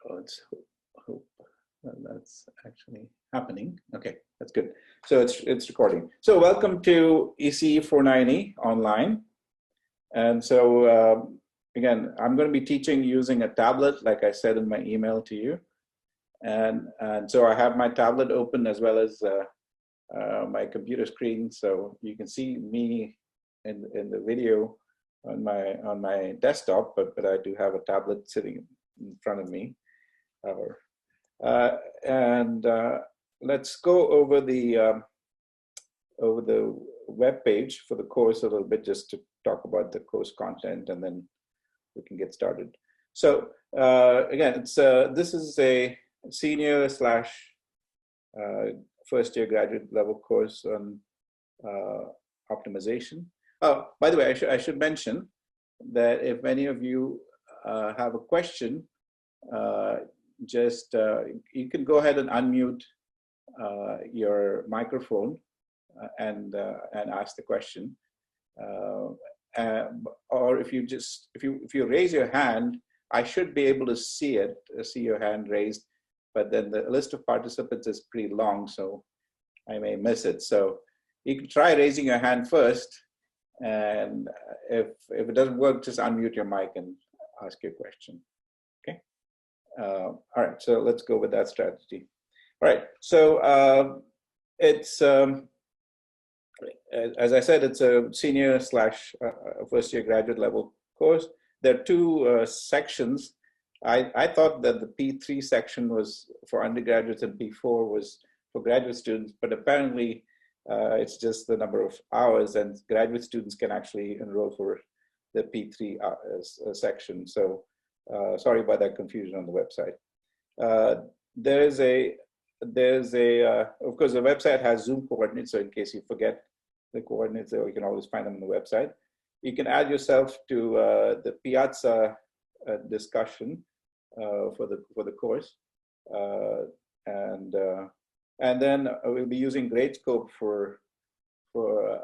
Oh, it's hope that's actually happening. Okay, that's good. So it's recording. So welcome to EC 490 online. And so again, I'm going to be teaching using a tablet, like I said in my email to you. And so I have my tablet open as well as my computer screen, so you can see me in the video on my desktop, but I do have a tablet sitting in front of me. Let's go over the web page for the course a little bit, just to talk about the course content, and then we can get started. So again, this is a senior slash first year graduate level course on optimization. Oh, by the way, I should mention that if any of you have a question, you can go ahead and unmute your microphone and ask the question. Or if you raise your hand, I should be able to see your hand raised, but then the list of participants is pretty long, so I may miss it. So you can try raising your hand first, and if it doesn't work, just unmute your mic and ask your question. Okay. All right. So let's go with that strategy. All right. So it's as I said, it's a senior slash first year graduate level course. There are two sections. I thought that the P3 section was for undergraduates and P4 was for graduate students, but apparently it's just the number of hours, and graduate students can actually enroll for the P3 section. So sorry about that confusion on the website. Of course, the website has Zoom coordinates, so in case you forget the coordinates, you can always find them on the website. You can add yourself to the Piazza discussion for the course, and then we'll be using Gradescope for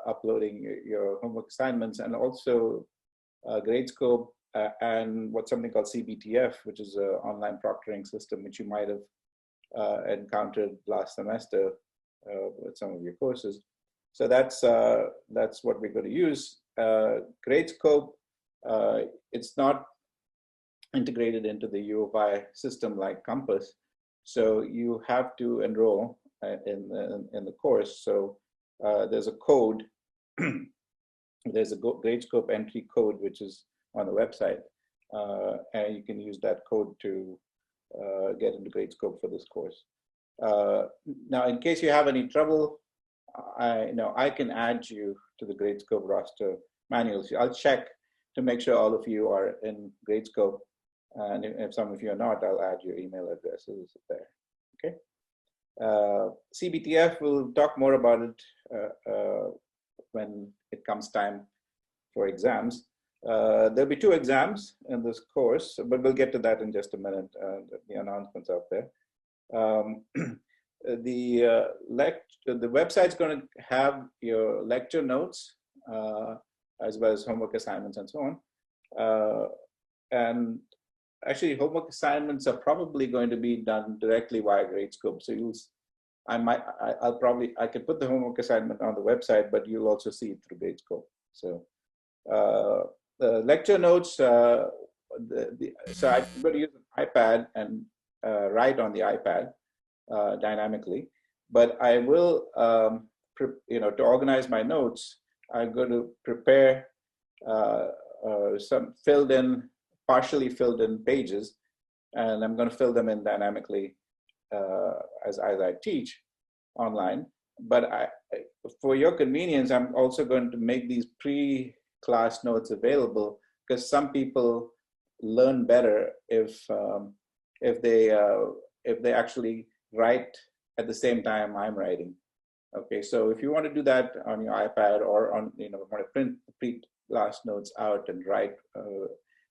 uploading your homework assignments, and also Gradescope and what's something called CBTF, which is an online proctoring system, which you might have encountered last semester with some of your courses. So that's what we're going to use. Gradescope, it's not integrated into the U of I system like Compass, so you have to enroll in the course. So there's a code, there's a Gradescope entry code which is on the website, and you can use that code to get into Gradescope for this course. Now, in case you have any trouble, I can add you to the Gradescope roster manually. So I'll check to make sure all of you are in Gradescope, and if some of you are not, I'll add your email addresses there. Okay. CBTF, we'll talk more about it when it comes time for exams. There'll be 2 exams in this course, but we'll get to that in just a minute. The announcement's out there. The website's going to have your lecture notes as well as homework assignments and so on. And actually, homework assignments are probably going to be done directly via Gradescope. So I could put the homework assignment on the website, but you'll also see it through Gradescope. So the lecture notes, so I'm going to use an iPad and write on the iPad dynamically, but I will, to organize my notes, I'm going to prepare some partially filled in pages, and I'm going to fill them in dynamically as I teach online. But for your convenience, I'm also going to make these pre-class notes available, because some people learn better if they actually write at the same time I'm writing. Okay, so if you want to do that on your iPad, or want to print the pre-class notes out and write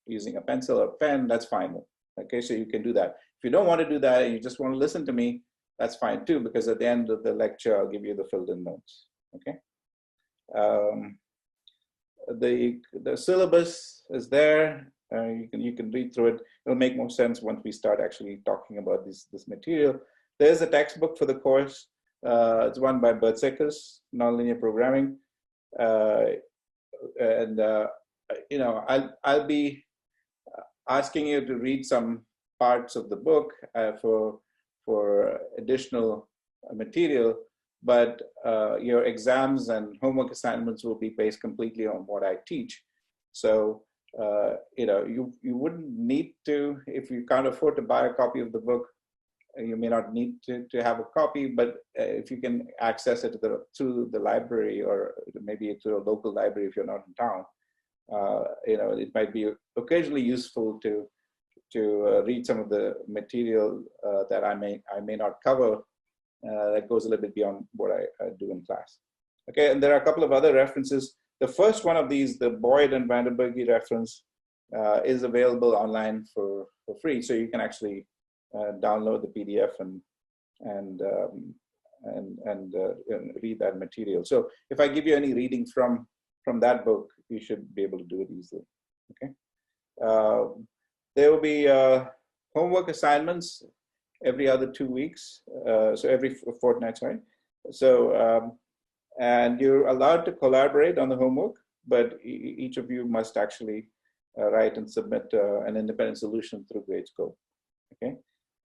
using a pencil or pen, that's fine. Okay, so you can do that. If you don't want to do that and you just want to listen to me, that's fine too, because at the end of the lecture, I'll give you the filled in notes. Okay. The syllabus is there. You can read through it. It'll make more sense once we start actually talking about this material. There's a textbook for the course. It's one by Bertsekers, Nonlinear Programming, and I'll be asking you to read some parts of the book for additional material, but your exams and homework assignments will be based completely on what I teach. So you wouldn't need to, if you can't afford to buy a copy of the book, you may not need to have a copy, but if you can access it through the library, or maybe through a local library if you're not in town, it might be occasionally useful to read some of the material that I may not cover, that goes a little bit beyond what I do in class. Okay, and there are a couple of other references. The first one of these, the Boyd and Vandenberg reference, is available online for free, so you can actually download the PDF and read that material. So if I give you any reading from that book, you should be able to do it easily. Okay. There will be homework assignments every other 2 weeks, so every fortnight, sorry. So and you're allowed to collaborate on the homework, but each of you must actually write and submit an independent solution through Gradescope. Okay.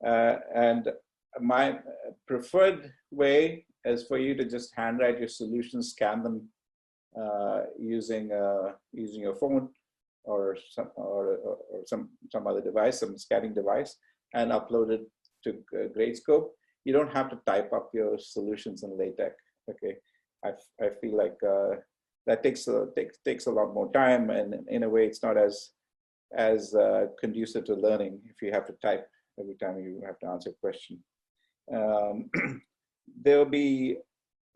And my preferred way is for you to just handwrite your solutions, scan them using your phone or some other device, some scanning device, and upload it to Gradescope. You don't have to type up your solutions in LaTeX. Okay, I feel like that takes a lot more time, and in a way, it's not as conducive to learning if you have to type every time you have to answer a question. There will be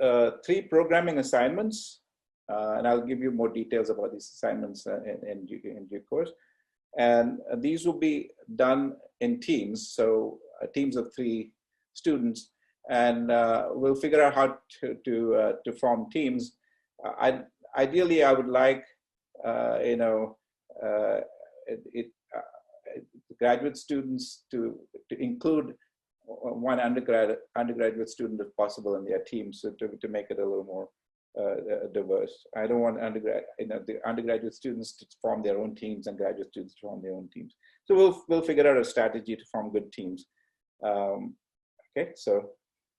3 programming assignments, and I'll give you more details about these assignments in due course. And these will be done in teams, so teams of 3 students, and we'll figure out how to form teams. Ideally, I would like graduate students to include one undergraduate student if possible in their team, so to make it a little more diverse. I don't want the undergraduate students to form their own teams and graduate students to form their own teams. So we'll figure out a strategy to form good teams. Okay, so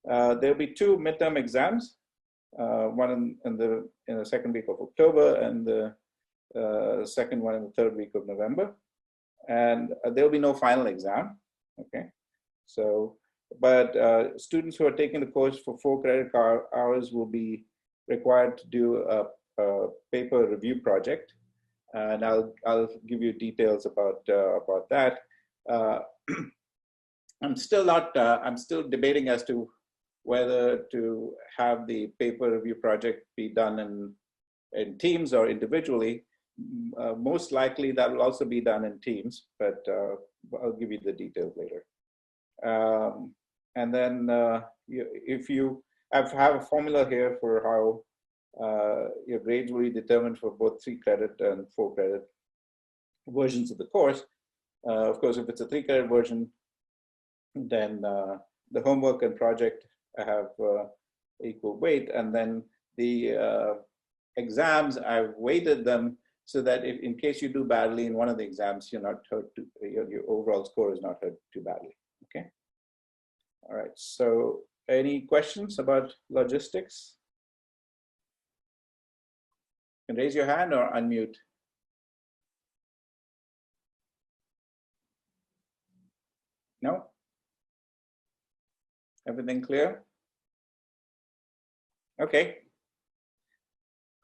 there'll be 2 midterm exams, one in the second week of October, and the second one in the third week of November. And there'll be no final exam. Okay, so but students who are taking the course for 4 credit hours will be required to do a paper review project, and I'll give you details about that. I'm still debating as to whether to have the paper review project be done in teams or individually. Most likely that will also be done in teams, but I'll give you the details later. And then I have a formula here for how your grades will be determined for both 3 credit and 4 credit versions of the course. Of course, if it's a 3 credit version, then the homework and project have equal weight, and then the exams, I've weighted them so that if in case you do badly in one of the exams, you're not hurt your overall score is not hurt too badly. Okay. All right. So any questions about logistics? You can raise your hand or unmute. No? Everything clear? Okay.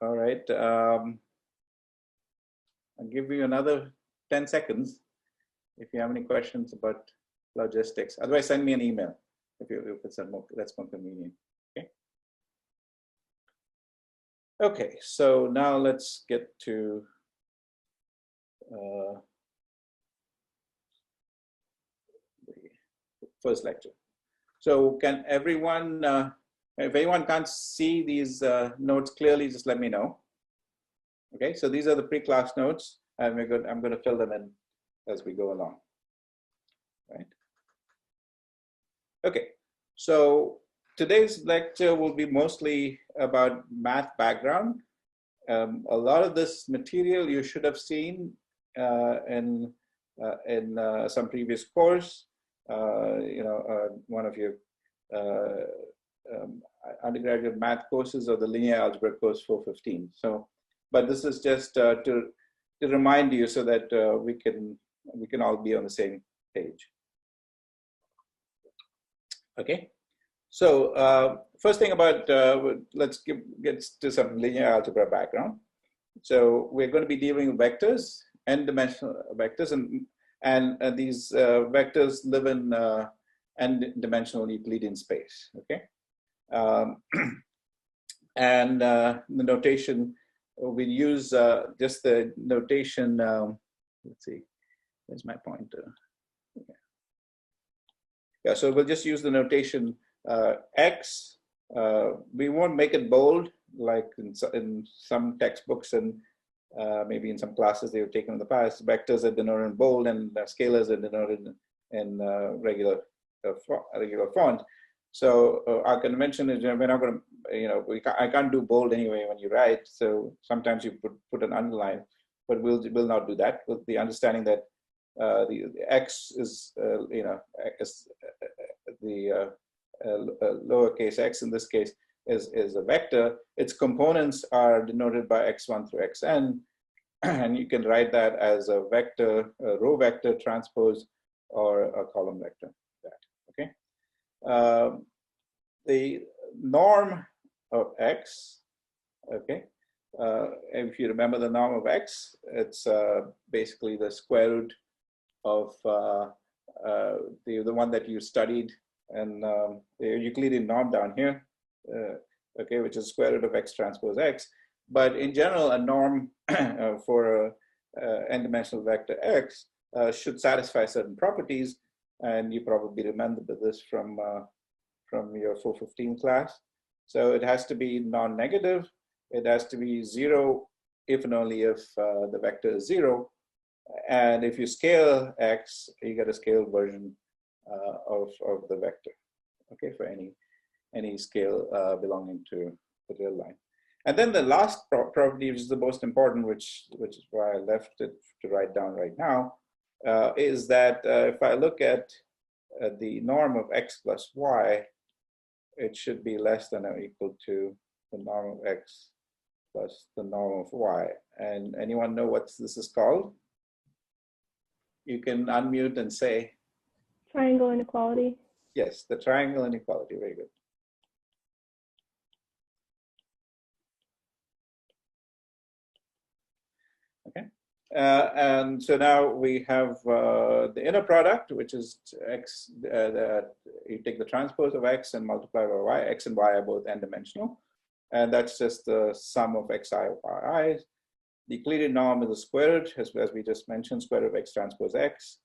All right. I'll give you another 10 seconds if you have any questions about logistics. Otherwise, send me an email if that's more convenient. Okay. Okay. So now let's get to the first lecture. So can everyone, if anyone can't see these notes clearly, just let me know. Okay, so these are the pre-class notes. I'm going to fill them in as we go along, right? Okay, so today's lecture will be mostly about math background. A lot of this material you should have seen in some previous course, one of your undergraduate math courses or the linear algebra course 415. So, but this is just to remind you so that we can all be on the same page. Okay. So first thing about, let's get to some linear algebra background. So we're going to be dealing with vectors, n-dimensional vectors, and these vectors live in n-dimensional Euclidean space, okay? And the notation, we use just the notation, let's see, where's my pointer? Yeah, so we'll just use the notation X. We won't make it bold like in some textbooks and maybe in some classes they were taken in the past. Vectors are denoted in bold and scalars are denoted in regular font. So our convention is we're not going to, I can't do bold anyway when you write. So sometimes you put an underline, but we'll not do that with the understanding that the X is the lowercase x in this case is a vector. Its components are denoted by x1 through xn, and you can write that as a vector, a row vector transpose, or a column vector. Okay. The norm of x. Okay. If you remember the norm of x, it's basically the square root of the one that you studied and the Euclidean norm down here, okay, which is square root of x transpose x. But in general, a norm for a n-dimensional vector x should satisfy certain properties, and you probably remember this from your 415 class. So it has to be non-negative. It has to be 0 if and only if the vector is 0. And if you scale x, you get a scale version of the vector, okay, for any scale belonging to the real line. And then the last property, which is the most important, which is why I left it to write down right now, is that if I look at the norm of x plus y, it should be less than or equal to the norm of x plus the norm of y. And anyone know what this is called? You can unmute and say. Triangle inequality. Yes, the triangle inequality. Very good. Okay. And so now we have the inner product, which is x. You take the transpose of x and multiply by y. X and y are both n-dimensional. And that's just the sum of xi over i's. The Euclidean norm is the square root, as we just mentioned, square root of x transpose x.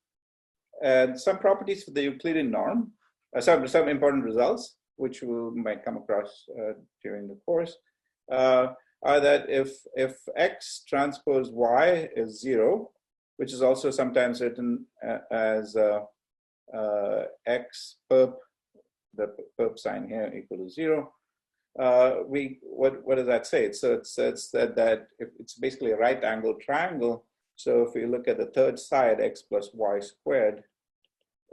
And some properties for the Euclidean norm, some important results, which we might come across during the course, are that if x transpose y is 0, which is also sometimes written as x perp, the perp sign here equal to 0, what does that say? So it says that if it's basically a right angled triangle. So if we look at the third side, x plus y squared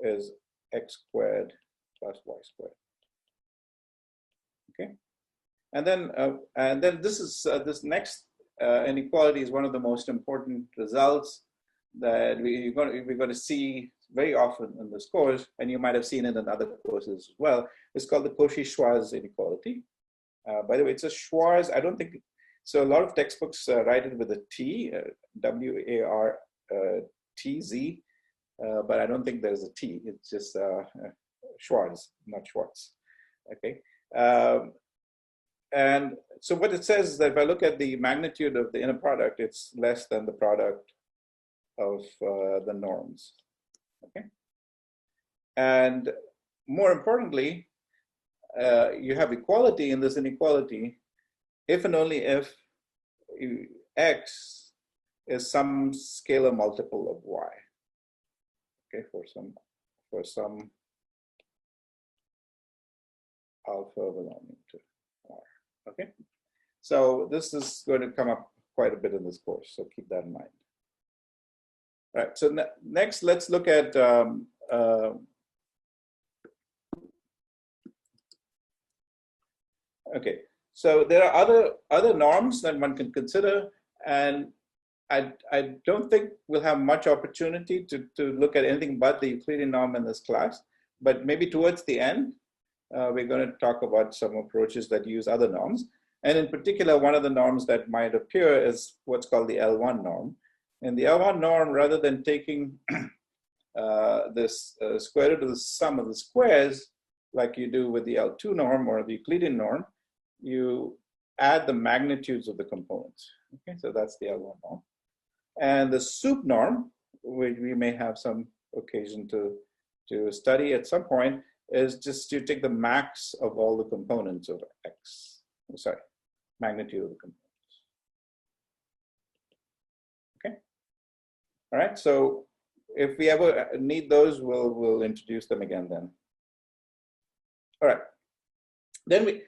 is x squared plus y squared. Okay, and then this is this next inequality is one of the most important results that we're going to see very often in this course, and you might have seen it in other courses as well. It's called the Cauchy-Schwarz inequality. By the way, it's a Schwarz. I don't think so. A lot of textbooks write it with a T, W-A-R-T-Z, but I don't think there's a T. It's just Schwarz, not Schwartz. Okay. And so what it says is that if I look at the magnitude of the inner product, it's less than the product of the norms. Okay. And more importantly, you have equality in this inequality if and only if x is some scalar multiple of y. okay, for some alpha belonging to R. Okay, so this is going to come up quite a bit in this course, so keep that in mind. All right, so next let's look at okay, so there are other norms that one can consider, and I don't think we'll have much opportunity to look at anything but the Euclidean norm in this class, but maybe towards the end, we're going to talk about some approaches that use other norms. And in particular, one of the norms that might appear is what's called the L1 norm. And the L1 norm, rather than taking this square root of the sum of the squares, like you do with the L2 norm or the Euclidean norm, you add the magnitudes of the components. Okay, so that's the L1 norm. And the sup norm, which we may have some occasion to study at some point, is just to take the max of all the components of X. Sorry, magnitude of the components. Okay. All right. So if we ever need those, we'll introduce them again then. All right. Then we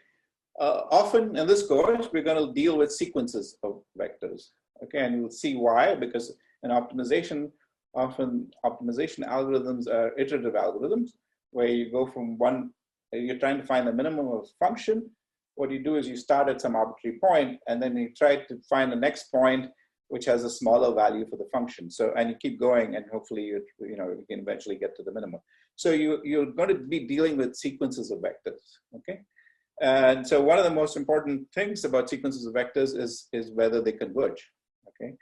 often in this course we're going to deal with sequences of vectors. Okay, and you'll see why, because in optimization, often optimization algorithms are iterative algorithms where you go from one, you're trying to find the minimum of function. What you do is you start at some arbitrary point and then you try to find the next point which has a smaller value for the function. So, and you keep going and hopefully you can eventually get to the minimum. So you're going to be dealing with sequences of vectors, okay? And so one of the most important things about sequences of vectors is whether they converge. Okay,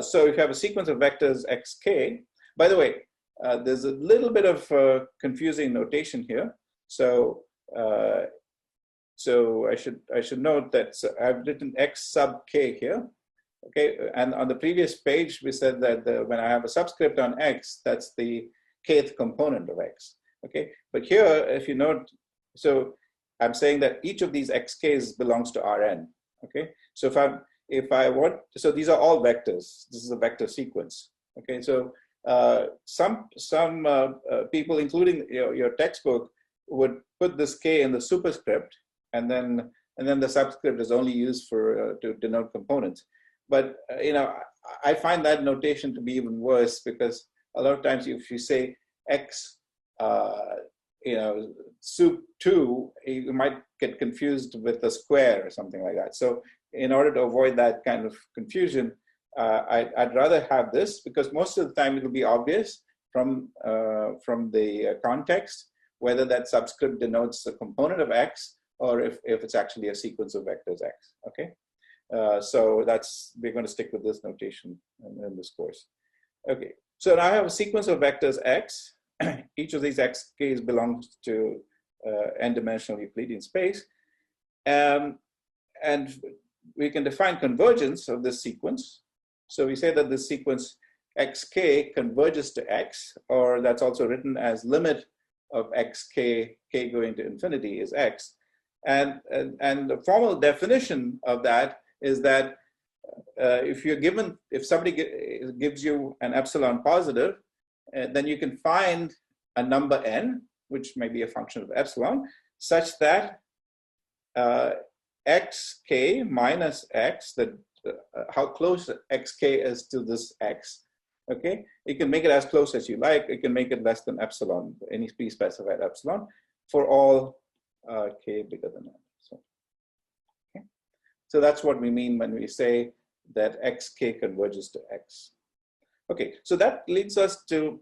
so if you have a sequence of vectors xk, by the way, there's a little bit of confusing notation here. So so I should note that I've written x sub k here. Okay, and on the previous page we said that when I have a subscript on x, that's the kth component of x. Okay, but here if you note, so I'm saying that each of these xk's belongs to Rn. Okay, so if I want, so these are all vectors. This is a vector sequence. Okay, so some people, including your textbook, would put this k in the superscript, and then the subscript is only used for to denote components. But I find that notation to be even worse, because a lot of times if you say x, sup 2, you might get confused with the square or something like that. So in order to avoid that kind of confusion, I'd rather have this, because most of the time it'll be obvious from the context whether that subscript denotes a component of x or if it's actually a sequence of vectors x. Okay, so we're going to stick with this notation in this course. Okay, so now I have a sequence of vectors x. Each of these xk's belongs to n-dimensional Euclidean space, and we can define convergence of this sequence. So we say that this sequence xk converges to x, or that's also written as limit of xk, k going to infinity is x. And the formal definition of that is that if somebody gives you an epsilon positive, then you can find a number n, which may be a function of epsilon, such that xk minus x, how close xk is to this x, okay? You can make it as close as you like. You can make it less than epsilon, any pre-specified epsilon, for all k bigger than n. Okay? So that's what we mean when we say that xk converges to x. Okay, so that leads us to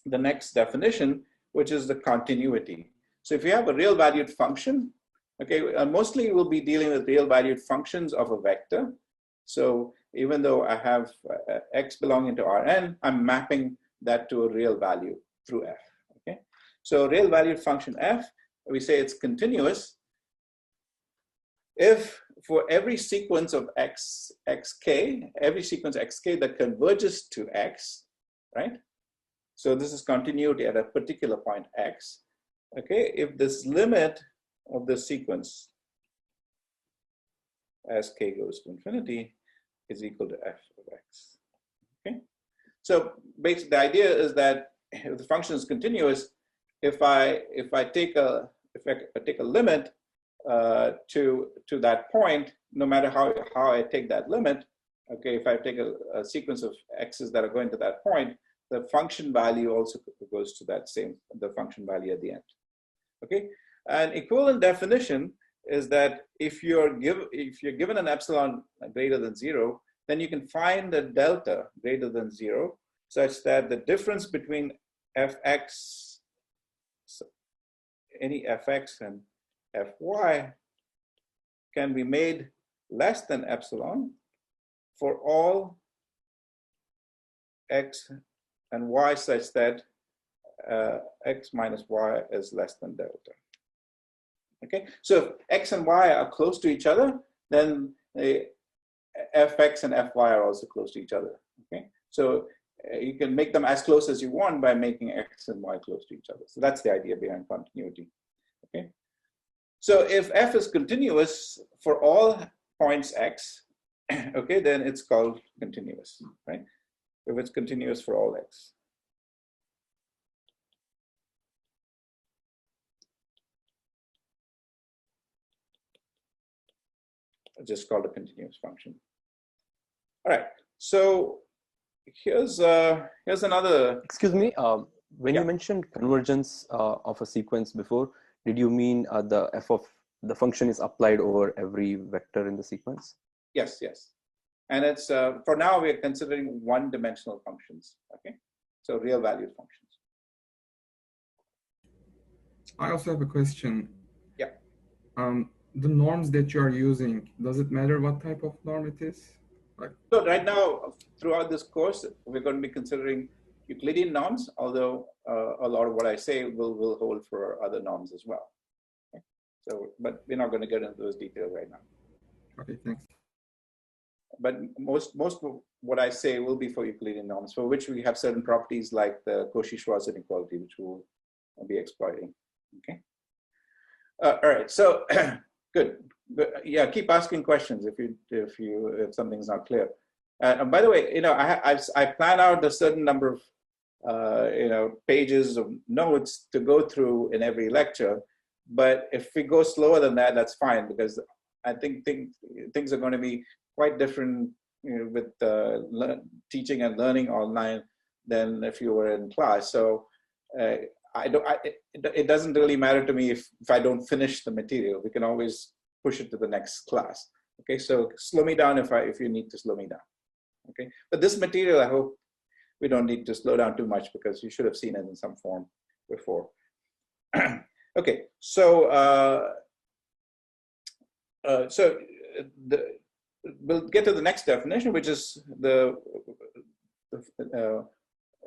the next definition, which is the continuity. So if you have a real valued function, okay, mostly we'll be dealing with real valued functions of a vector. So even though I have x belonging to Rn, I'm mapping that to a real value through f. Okay, so real valued function f, we say it's continuous if for every sequence of xk, every sequence xk that converges to x, right? So this is continuity at a particular point x. Okay, if this limit of the sequence as k goes to infinity is equal to f of x. Okay, So basically, the idea is that if the function is continuous, if I take a limit to that point, no matter how I take that limit, okay, if I take a sequence of x's that are going to that point, the function value also goes to the function value at the end. Okay, an equivalent definition is that if you're given an epsilon greater than 0, then you can find a delta greater than 0, such that the difference between fx, any fx and fy, can be made less than epsilon for all x and y, such that x minus y is less than delta. Okay, so if x and y are close to each other, then fx and fy are also close to each other. Okay, so you can make them as close as you want by making x and y close to each other. So that's the idea behind continuity. Okay, so if f is continuous for all points x, okay, then it's called continuous, right? If it's continuous for all x. Just called a continuous function. All right, so here's another. Excuse me, when you mentioned convergence of a sequence before, did you mean the f of the function is applied over every vector in the sequence? Yes, yes. And it's for now we're considering one-dimensional functions. Okay, so real valued functions. I also have a question. Yeah. The norms that you are using, does it matter what type of norm it is? So right now, throughout this course, we're going to be considering Euclidean norms, although a lot of what I say will hold for other norms as well. Okay? So, but we're not going to get into those details right now. Okay, thanks. But most of what I say will be for Euclidean norms, for which we have certain properties like the Cauchy-Schwarz inequality, which we'll be exploiting. Okay. All right. So good. Yeah. Keep asking questions if something's not clear. And by the way, you know, I plan out a certain number of pages of notes to go through in every lecture. But if we go slower than that, that's fine, because I think things are going to be quite different, you know, with teaching and learning online than if you were in class. So it doesn't really matter to me if I don't finish the material. We can always push it to the next class. Okay, so slow me down if you need to slow me down. Okay, but this material, I hope we don't need to slow down too much, because you should have seen it in some form before. Okay, so we'll get to the next definition, which is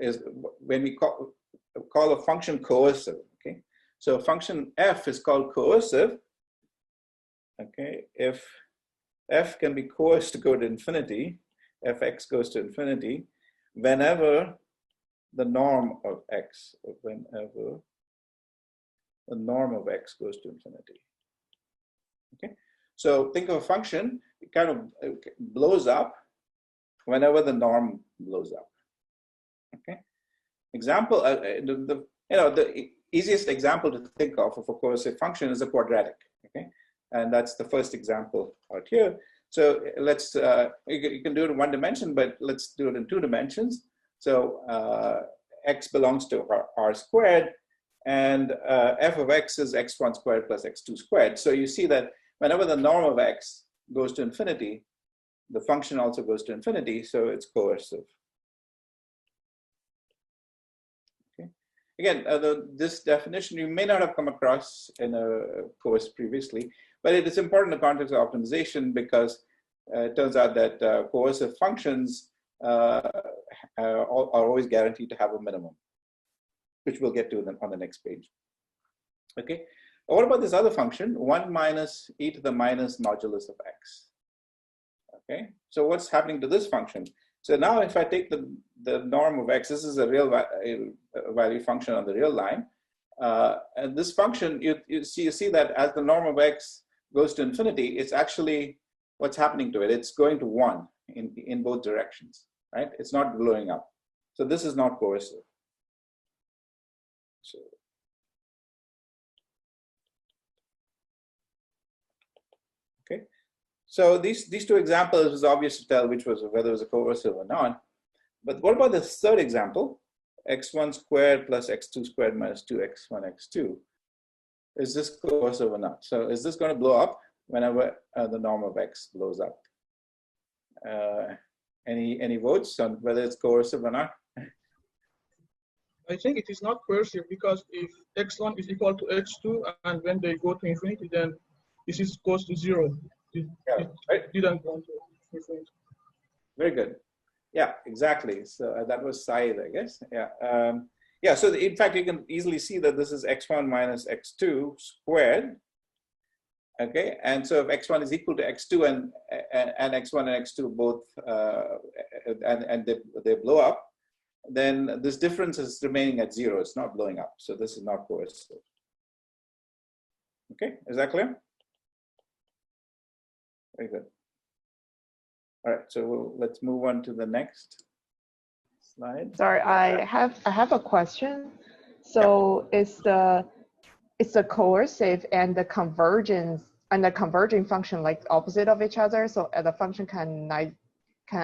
is when we call a function coercive. Okay, so a function f is called coercive. Okay, if f can be coerced to go to infinity, fx goes to infinity, whenever the norm of x, goes to infinity. Okay, so think of a function, it kind of blows up whenever the norm blows up. Okay, example, the easiest example to think of a coercive function is a quadratic. Okay, and that's the first example out here. So let's you can do it in one dimension, but let's do it in two dimensions. So x belongs to r squared, and f of x is x1 squared plus x2 squared. So you see that whenever the norm of x goes to infinity, the function also goes to infinity, so it's coercive. Okay. Again, this definition you may not have come across in a course previously, but it is important in the context of optimization, because it turns out that coercive functions are always guaranteed to have a minimum, which we'll get to on the next page. Okay, what about this other function, 1 minus e to the minus modulus of x? Okay, so what's happening to this function? So now if I take the norm of x, this is a real value function on the real line, and this function, you see that as the norm of x goes to infinity, it's actually, what's happening to it? It's going to 1 in both directions, right? It's not blowing up. So this is not coercive. So, okay. So these two examples, it was obvious to tell which was whether it was a coercive or not. But what about the third example? X1 squared plus X2 squared minus 2X1 X2. Is this coercive or not? So is this going to blow up whenever the norm of X blows up? Any votes on whether it's coercive or not? I think it is not coercive, because if x1 is equal to x2 and when they go to infinity, then this is goes to 0. It didn't go to infinity. Very good. Yeah, exactly. So that was side, I guess. Yeah. Yeah. So in fact, you can easily see that this is x1 minus x2 squared. Okay. And so if x1 is equal to x2 and x1 and x2 both and they blow up, then this difference is remaining at 0. It's not blowing up. So this is not coercive. Okay. Is that clear? Very good. All right, so let's move on to the next slide. Sorry, I have a question. So is the coercive and the convergence and the converging function like opposite of each other? So the function can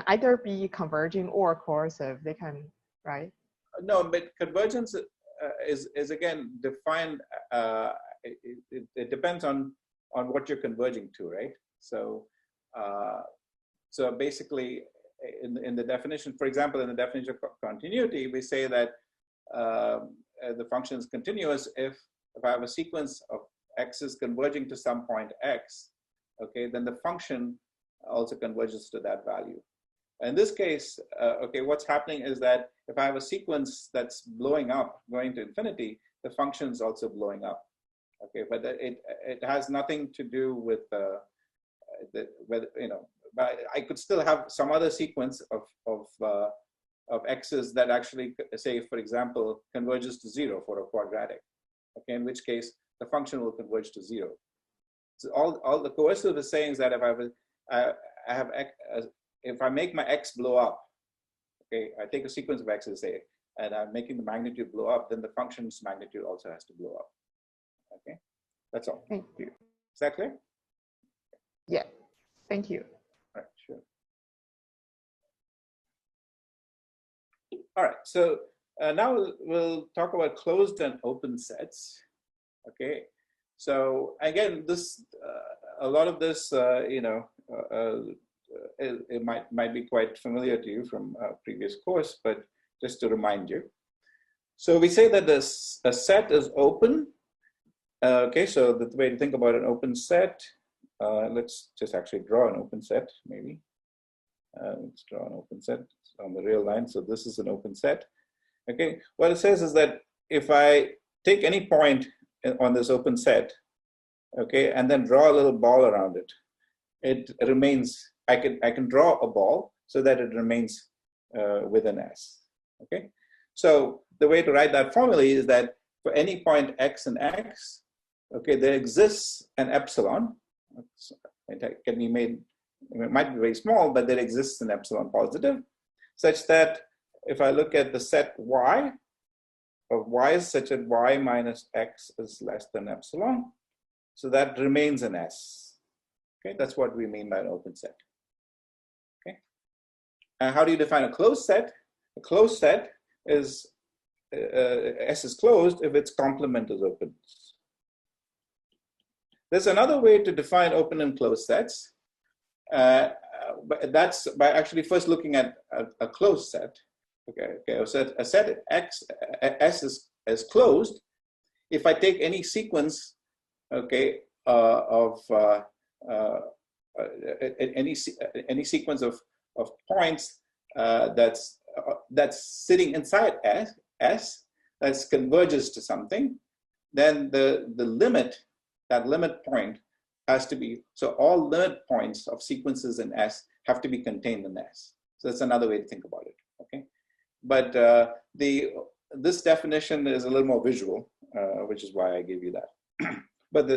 either be converging or coercive. They can, right? No, but convergence is again defined. It depends on what you're converging to, right? So. So basically, in the definition, for example, in the definition of continuity, we say that the function is continuous if I have a sequence of x's converging to some point x, okay, then the function also converges to that value. In this case, okay, what's happening is that if I have a sequence that's blowing up, going to infinity, the function is also blowing up, okay, but it has nothing to do with whether, you know, but I could still have some other sequence of x's that actually, say, for example, converges to 0 for a quadratic. Okay, in which case the function will converge to 0. So all the coercive is saying is that if if I make my x blow up, okay, I take a sequence of x's, say, and I'm making the magnitude blow up, then the function's magnitude also has to blow up. Okay, that's all. Thank you. Is that clear? Yeah. Thank you. All right, sure. All right, so now we'll talk about closed and open sets. Okay, so again, this a lot of this, you know, it might be quite familiar to you from a previous course, but just to remind you. So we say that a set is open. Okay, so the way to think about an open set. Let's just actually draw an open set, maybe. Let's draw an open set on the real line. So this is an open set. Okay, what it says is that if I take any point on this open set, okay, and then draw a little ball around it, it remains, I can draw a ball so that it remains within S. Okay, so the way to write that formally is that for any point x and x, okay, there exists an epsilon. It can be made, it might be very small, but there exists an epsilon positive, such that if I look at the set y, of y is such that y minus x is less than epsilon, so that remains an S. Okay, that's what we mean by an open set. Okay, and how do you define a closed set? A closed set is S is closed if its complement is open. There's another way to define open and closed sets. But that's by actually first looking at a closed set. Okay, a set X S is closed if I take any sequence, okay, of any sequence of points that's sitting inside S that converges to something, then the limit, that limit point has to be, so all limit points of sequences in S have to be contained in S. So that's another way to think about it, okay? But this definition is a little more visual, which is why I gave you that. But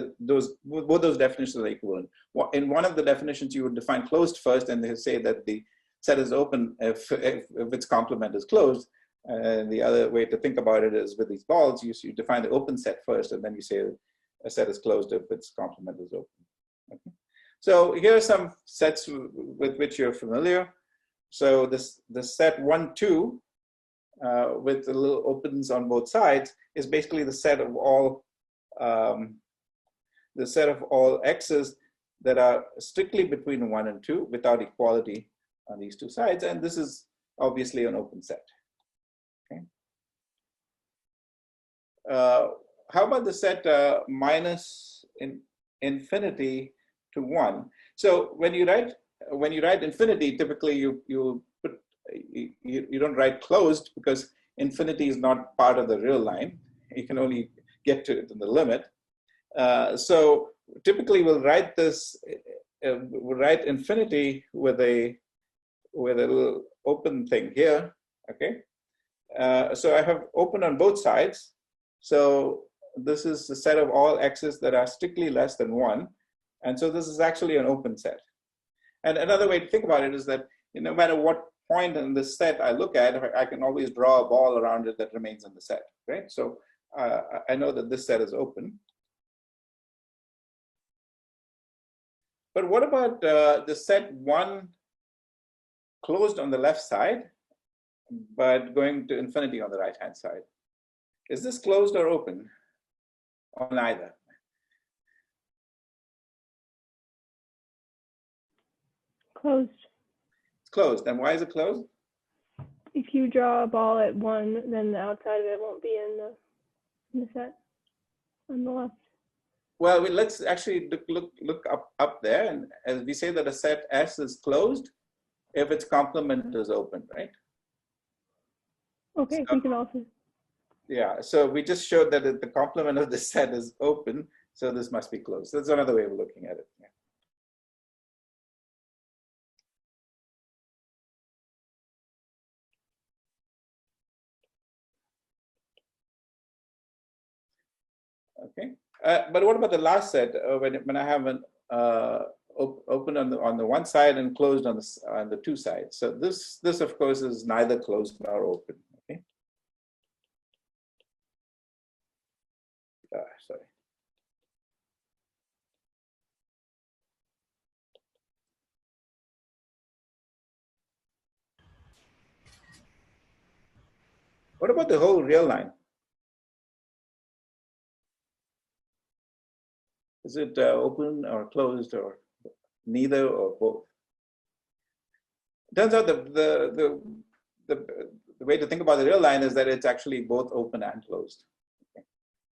both those definitions are equivalent. In one of the definitions, you would define closed first, and they say that the set is open if its complement is closed. And the other way to think about it is with these balls, you define the open set first, and then you say a set is closed if its complement is open. Okay. So here are some sets with which you're familiar. So the set 1, 2 with the little opens on both sides is basically the set of all x's that are strictly between 1 and 2 without equality on these two sides, and this is obviously an open set. Okay. How about the set minus infinity to 1? So when you write infinity, typically you don't write closed because infinity is not part of the real line. You can only get to it in the limit. So typically we'll write this. We'll write infinity with a little open thing here. Okay. So I have open on both sides. So this is the set of all x's that are strictly less than 1. And so this is actually an open set. And another way to think about it is that no matter what point in this set I look at, I can always draw a ball around it that remains in the set, right? So I know that this set is open. But what about the set 1 closed on the left side, but going to infinity on the right-hand side? Is this closed or open? Or neither? Closed. It's closed. And why is it closed? If you draw a ball at 1, then the outside of it won't be in the set on the left. Well, let's actually look up there, and as we say that a set S is closed if its complement is open, right? Okay, so, we can also. Yeah, so we just showed that the complement of the set is open, so this must be closed. That's another way of looking at it. Yeah. Okay, but what about the last set when I have an open on the one side and closed on the two sides? So this of course is neither closed nor open. Okay. Sorry. What about the whole real line? Is it open or closed or neither or both? It turns out the way to think about the real line is that it's actually both open and closed. Okay.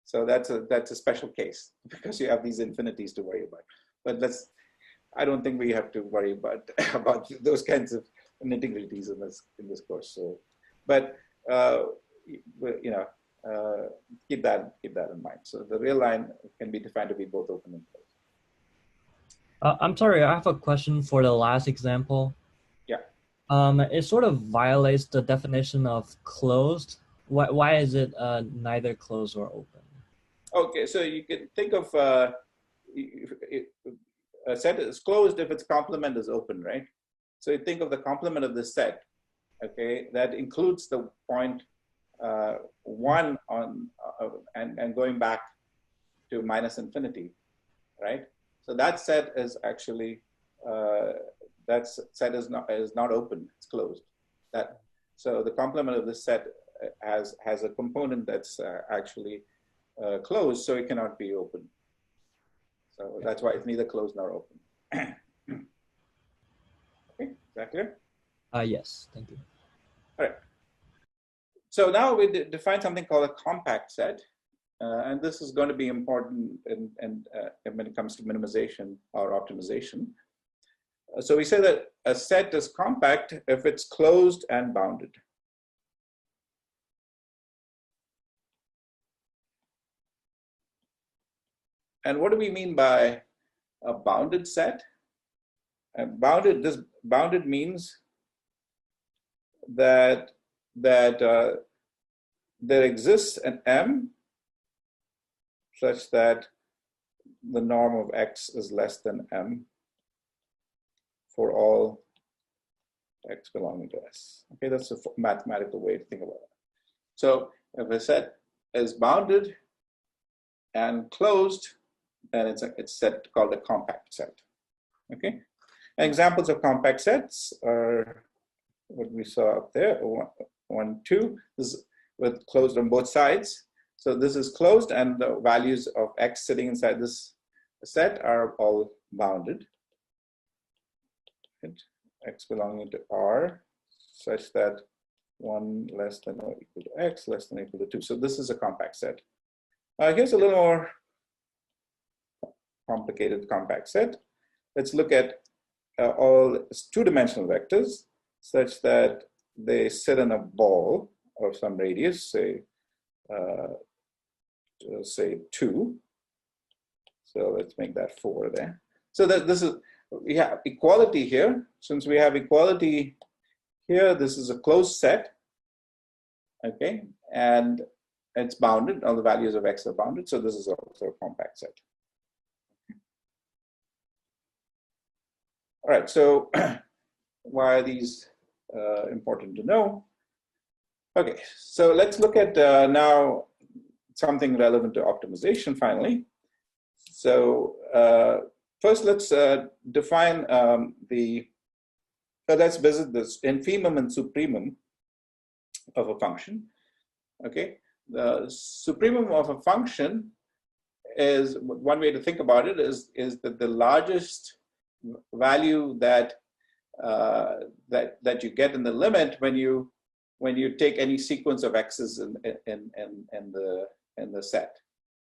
So that's a special case because you have these infinities to worry about. But I don't think we have to worry about those kinds of nitty-gritties in this course. So, but you know, keep that in mind. So the real line can be defined to be both open and closed. I'm sorry, I have a question for the last example. Yeah. It sort of violates the definition of closed. Why is it neither closed or open? Okay, so you can think of a set is closed if its complement is open, right? So you think of the complement of this set, okay, that includes the point 1 on and going back to minus infinity, right? So that set is actually that set is not open; it's closed. So the complement of this set has a component that's actually closed, so it cannot be open. So that's why it's neither closed nor open. Okay, is that clear? Yes, thank you. All right. So now we define something called a compact set, and this is going to be important when it comes to minimization or optimization. So we say that a set is compact if it's closed and bounded. And what do we mean by a bounded set? Bounded means that there exists an M such that the norm of X is less than M for all X belonging to S. Okay, that's a mathematical way to think about it. So if a set is bounded and closed, then it's set called a compact set. Okay. Examples of compact sets are what we saw up there, 1, 2. This is with closed on both sides. So this is closed, and the values of x sitting inside this set are all bounded. Right? X belonging to R, such that 1 less than or equal to x, less than or equal to 2. So this is a compact set. Here's a little more complicated compact set. Let's look at all two-dimensional vectors such that they sit in a ball of some radius, say 2. So let's make that 4 there. So that this is, we have equality here. Since we have equality here, this is a closed set, okay, and it's bounded. All the values of x are bounded. So this is also a compact set. All right. So why are these important to know? Okay. So let's look at now something relevant to optimization. Finally, so first let's define let's visit this infimum and supremum of a function. Okay, the supremum of a function is, one way to think about it is that the largest value that that you get in the limit when you take any sequence of x's in the set,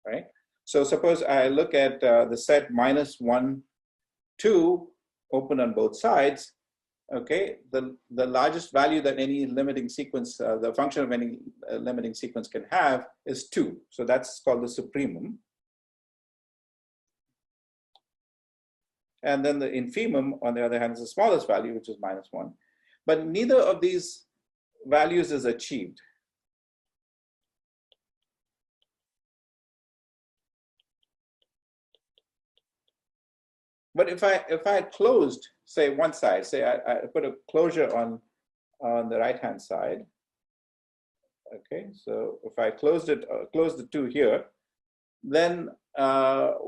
right? So suppose I look at the set -1, 2 open on both sides. Okay, the largest value that any limiting sequence, the function of any limiting sequence can have is 2. So that's called the supremum. And then the infimum, on the other hand, is the smallest value, which is -1. But neither of these values is achieved. But if I closed, say, one side, say I put a closure on the right-hand side, okay, so if I closed the 2 here, then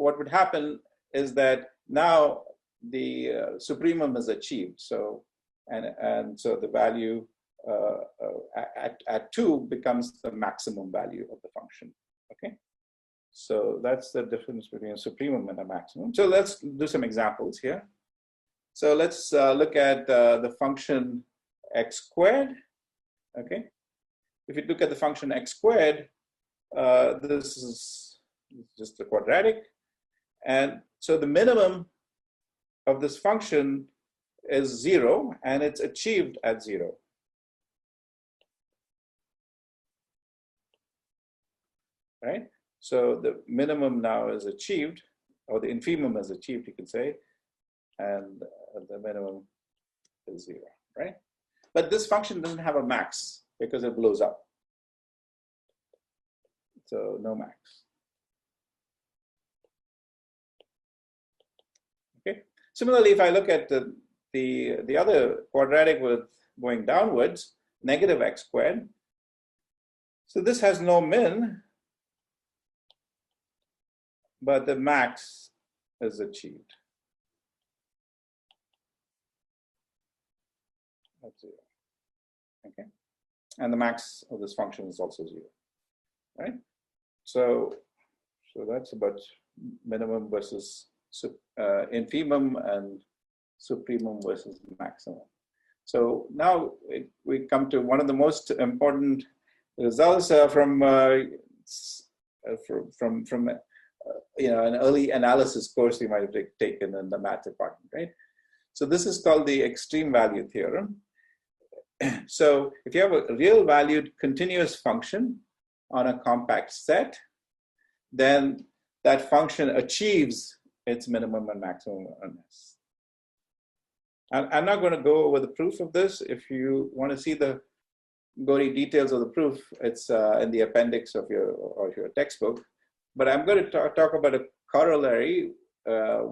what would happen is that now the supremum is achieved. So and so the value at 2 becomes the maximum value of the function. Okay, so that's the difference between a supremum and a maximum. So let's do some examples here. So let's look at the function x squared. Okay, if you look at the function x squared, this is just a quadratic. And so the minimum of this function is 0, and it's achieved at 0. Right? So the minimum now is achieved, or the infimum is achieved, you can say, and the minimum is 0, right? But this function doesn't have a max because it blows up. So no max. Okay. Similarly, if I look at the other quadratic with going downwards, negative x squared. So this has no min, but the max is achieved. That's 0. Okay. And the max of this function is also 0. Right? So that's about minimum versus infimum and supremum versus maximum. So now we come to one of the most important results from an early analysis course you might have taken in the math department, right? So this is called the extreme value theorem. So if you have a real valued continuous function on a compact set, then that function achieves its minimum and maximum on S. I'm not going to go over the proof of this. If you want to see the gory details of the proof, it's in the appendix of your textbook. But I'm going to talk about a corollary,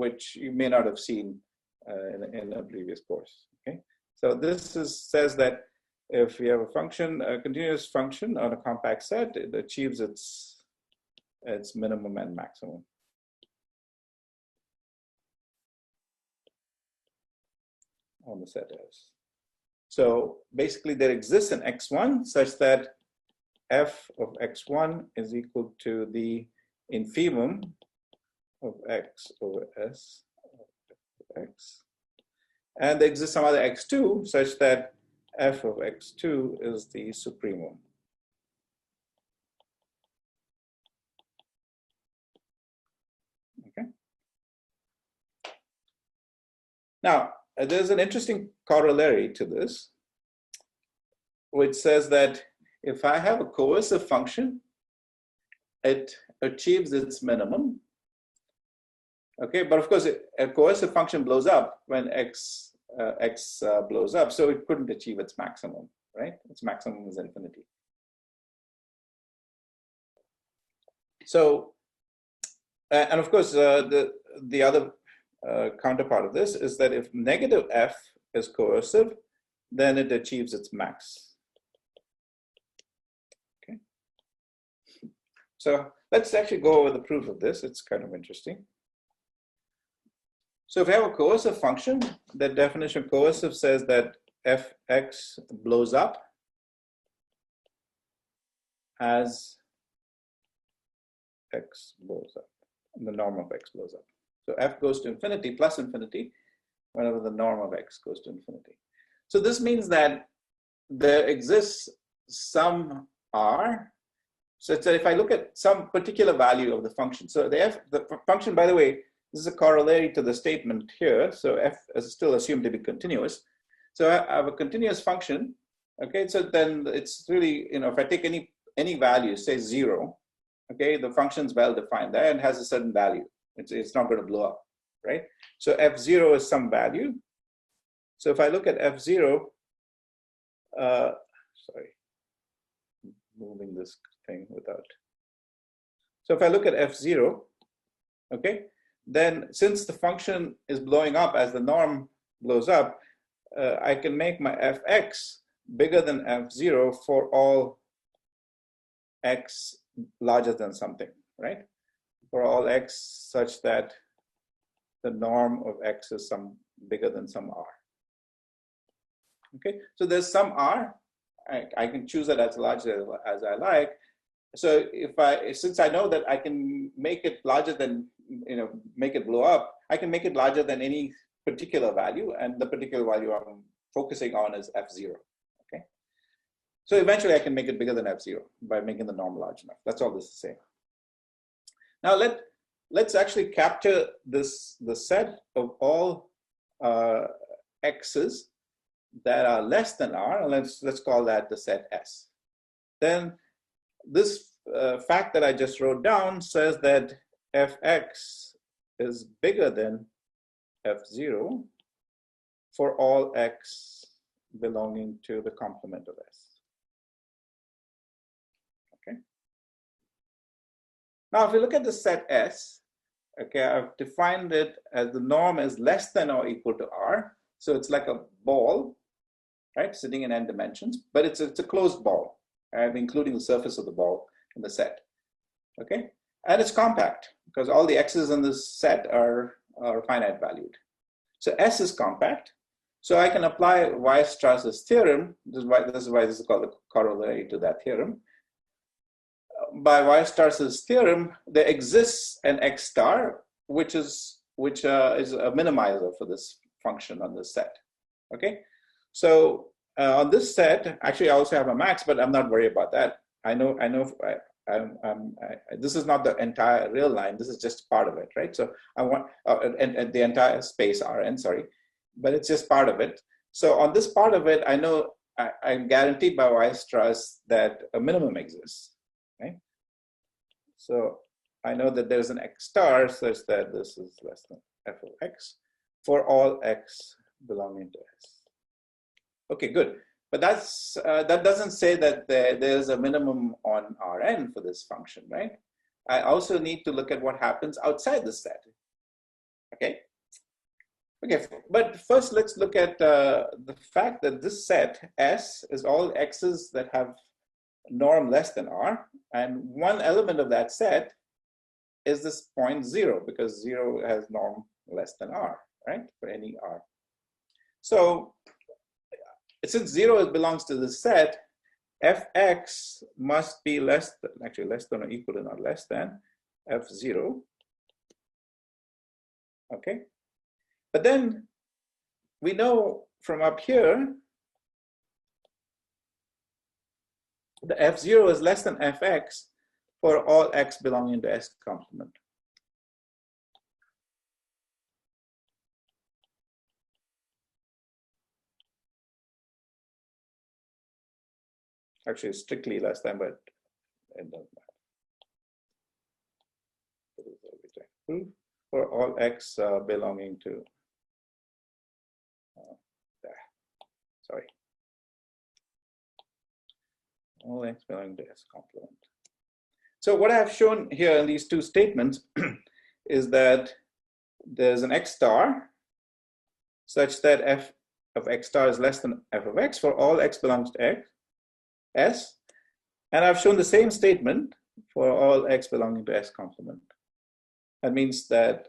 which you may not have seen in a previous course. Okay, so this says that if you have a function, a continuous function on a compact set, it achieves its minimum and maximum. On the set S. So basically there exists an x1 such that f of x1 is equal to the infimum of x over s of x. And there exists some other x2 such that f of x2 is the supremum. Okay. Now, there's an interesting corollary to this, which says that if I have a coercive function, it achieves its minimum. Okay, but of course, a coercive function blows up when x blows up, so it couldn't achieve its maximum, right? Its maximum is infinity. So, and of course, the other counterpart of this is that if negative f is coercive, then it achieves its max. Okay. So let's actually go over the proof of this. It's kind of interesting. So if we have a coercive function, the definition of coercive says that fx blows up as x blows up, the norm of x blows up. So f goes to infinity plus infinity whenever the norm of x goes to infinity. So this means that there exists some r such that if I look at some particular value of the function, so the function, by the way, this is a corollary to the statement here. So f is still assumed to be continuous. So I have a continuous function. Okay, so then it's really, if I take any value, say 0, okay, the function's well defined there and has a certain value. It's not going to blow up, right? So f0 is some value. So if I look at f0, sorry, moving this thing without. So if I look at f0, okay, then since the function is blowing up as the norm blows up, I can make my fx bigger than f0 for all x larger than something, right? For all x such that the norm of x is some bigger than some r. Okay, so there's some r. I can choose it as large as I like. So since I know that I can make it larger than, make it blow up, I can make it larger than any particular value, and the particular value I'm focusing on is f0. Okay, so eventually I can make it bigger than f0 by making the norm large enough. That's all this is saying. Now let's actually capture the set of all x's that are less than r, and let's call that the set S. Then this fact that I just wrote down says that fx is bigger than f0 for all x belonging to the complement of S. Okay. Now, if we look at the set S, okay, I've defined it as the norm is less than or equal to R. So it's like a ball, right, sitting in n dimensions, but it's a closed ball, right, including the surface of the ball in the set. Okay, and it's compact because all the x's in this set are finite valued. So S is compact. So I can apply Weierstrass's theorem. This is why this is called the corollary to that theorem. By Weierstrass's theorem, there exists an x star which is a minimizer for this function on this set. Okay, so on this set, actually I also have a max, but I'm not worried about that. I know. This is not the entire real line. This is just part of it, right? So I want and the entire space Rn, sorry, but it's just part of it. So on this part of it, I know I'm guaranteed by Weierstrass that a minimum exists, right? So I know that there's an x star such that this is less than f of x for all x belonging to S. Okay, good. But that doesn't say that there's a minimum on Rn for this function, right? I also need to look at what happens outside the set. Okay. Okay, but first let's look at the fact that this set S is all X's that have norm less than R, and one element of that set is this point 0, because 0 has norm less than R, right, for any R. So since 0 belongs to this set, Fx must be less than, actually less than or equal to, not less than, F0, okay? But then we know from up here, the F0 is less than Fx for all X belonging to S complement. Actually, strictly less than, but it doesn't matter. For all X belonging to, sorry, all X belonging to S complement. So what I've shown here in these two statements is that there's an X star such that F of X star is less than F of X for all X belongs to X, S. And I've shown the same statement for all X belonging to S complement. That means that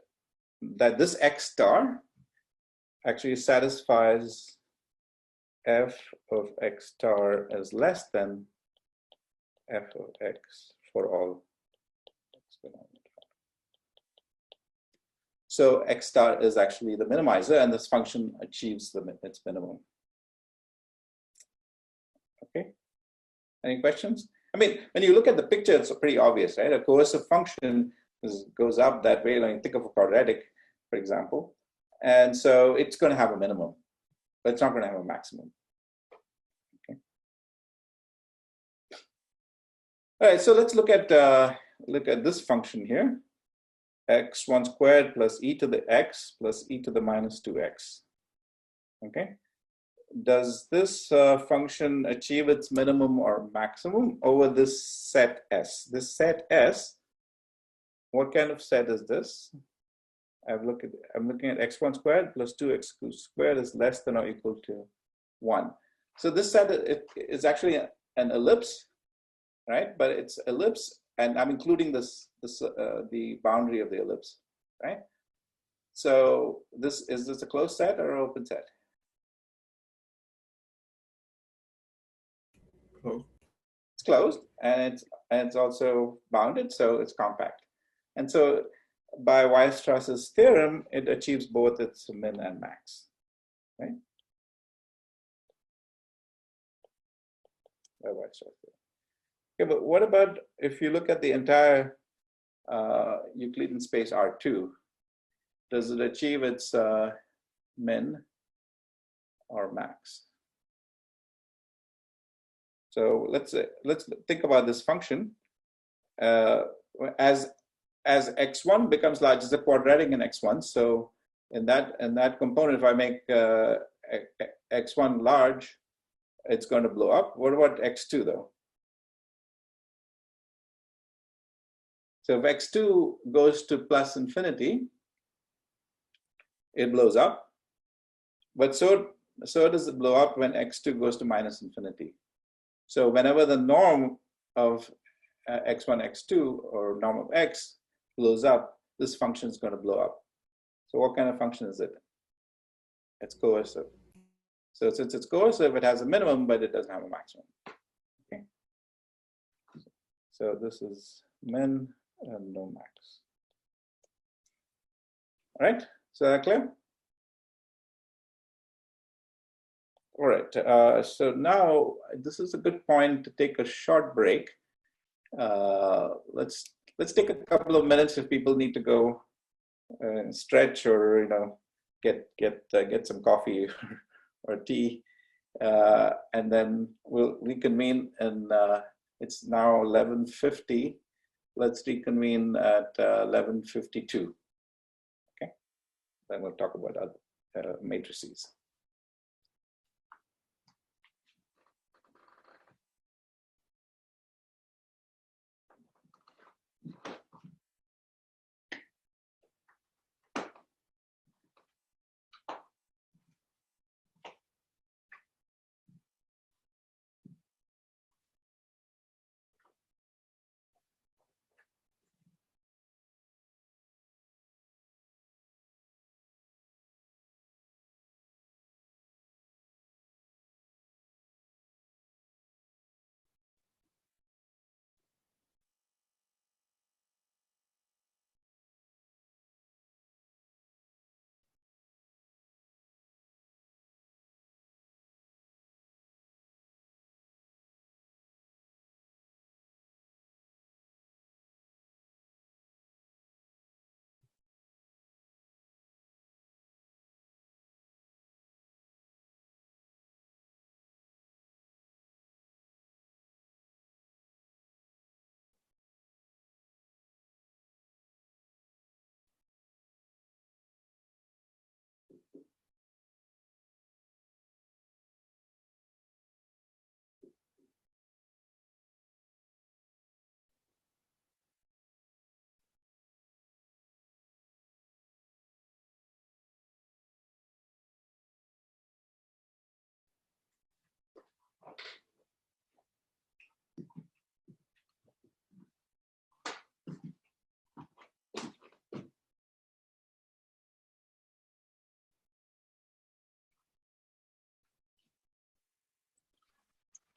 this X star actually satisfies F of X star as less than F of X for all X belonging to R. So X star is actually the minimizer, and this function achieves its minimum. Okay. Any questions? I mean, when you look at the picture, it's pretty obvious, right? A coercive function goes up that way. Like think of a quadratic, for example. And so it's going to have a minimum, but it's not going to have a maximum. Okay. All right, so let's look at this function here. X1 squared plus e to the x plus e to the minus 2x. Okay. Does this function achieve its minimum or maximum over this set S? This set S, what kind of set is this? I'm looking at x1 squared plus 2x squared is less than or equal to 1. So this set is actually an ellipse, right? But it's ellipse, and I'm including the boundary of the ellipse, right? So is this a closed set or an open set? Closed. It's closed, and it's also bounded, so it's compact. And so by Weierstrass's theorem, it achieves both its min and max, right? By Weierstrass theorem. Okay, but what about if you look at the entire Euclidean space R2? Does it achieve its min or max? So let's think about this function. As x1 becomes large, it's a quadratic in x1. So in that component, if I make x1 large, it's going to blow up. What about x2 though? So if x2 goes to plus infinity, it blows up. But so does it blow up when x2 goes to minus infinity. So whenever the norm of x1, x2, or norm of x blows up, this function is going to blow up. So what kind of function is it? It's coercive. So since it's coercive, it has a minimum, but it doesn't have a maximum. Okay. So this is min and no max. All right. So that clear? All right. So now this is a good point to take a short break. Let's take a couple of minutes if people need to go stretch or get some coffee or tea, and then we'll reconvene. And it's now 11:50. Let's reconvene at 11:52. Okay. Then we'll talk about other matrices.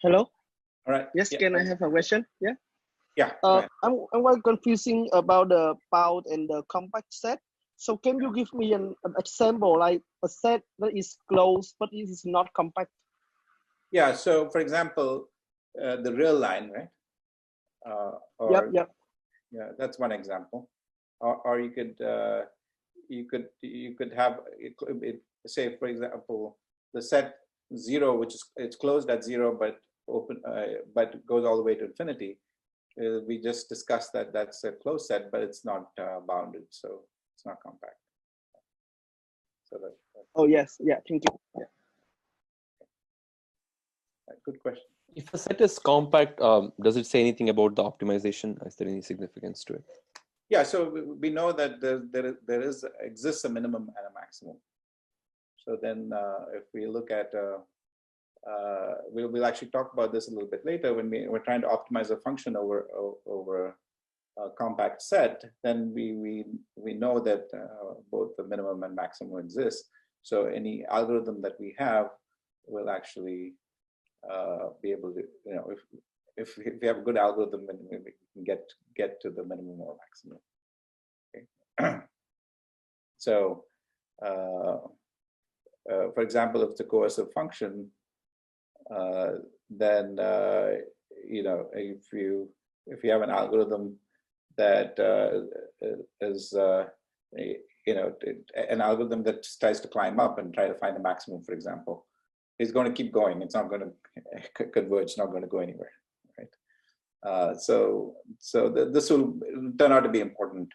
Hello. All right. Yes, Yeah. can I have a question? Yeah. Yeah. Go ahead. I'm quite confusing about the bound and the compact set. So can you give me an example, like a set that is closed but it is not compact? Yeah. So, for example, the real line, right? Yep. Yeah, that's one example. Or you could have say, for example, the set 0, which is it's closed at 0 but open, but goes all the way to infinity. We just discussed that that's a closed set, but it's not bounded, so it's not compact. So that. Oh yes, yeah. Thank you. Yeah. Good question. If a set is compact, does it say anything about the optimization? Is there any significance to it? Yeah, so we know that there exists a minimum and a maximum. So then, if we look at, we'll actually talk about this a little bit later when we're trying to optimize a function over a compact set. Then we know that both the minimum and maximum exist. So any algorithm that we have will actually be able to, if we have a good algorithm, then we can get to the minimum or maximum. Okay. So, for example, if it's a coercive function, then if you have an algorithm that is an algorithm that tries to climb up and try to find the maximum, for example, is going to keep going. It's not going to converge. It's not going to go anywhere, right? So this will turn out to be important,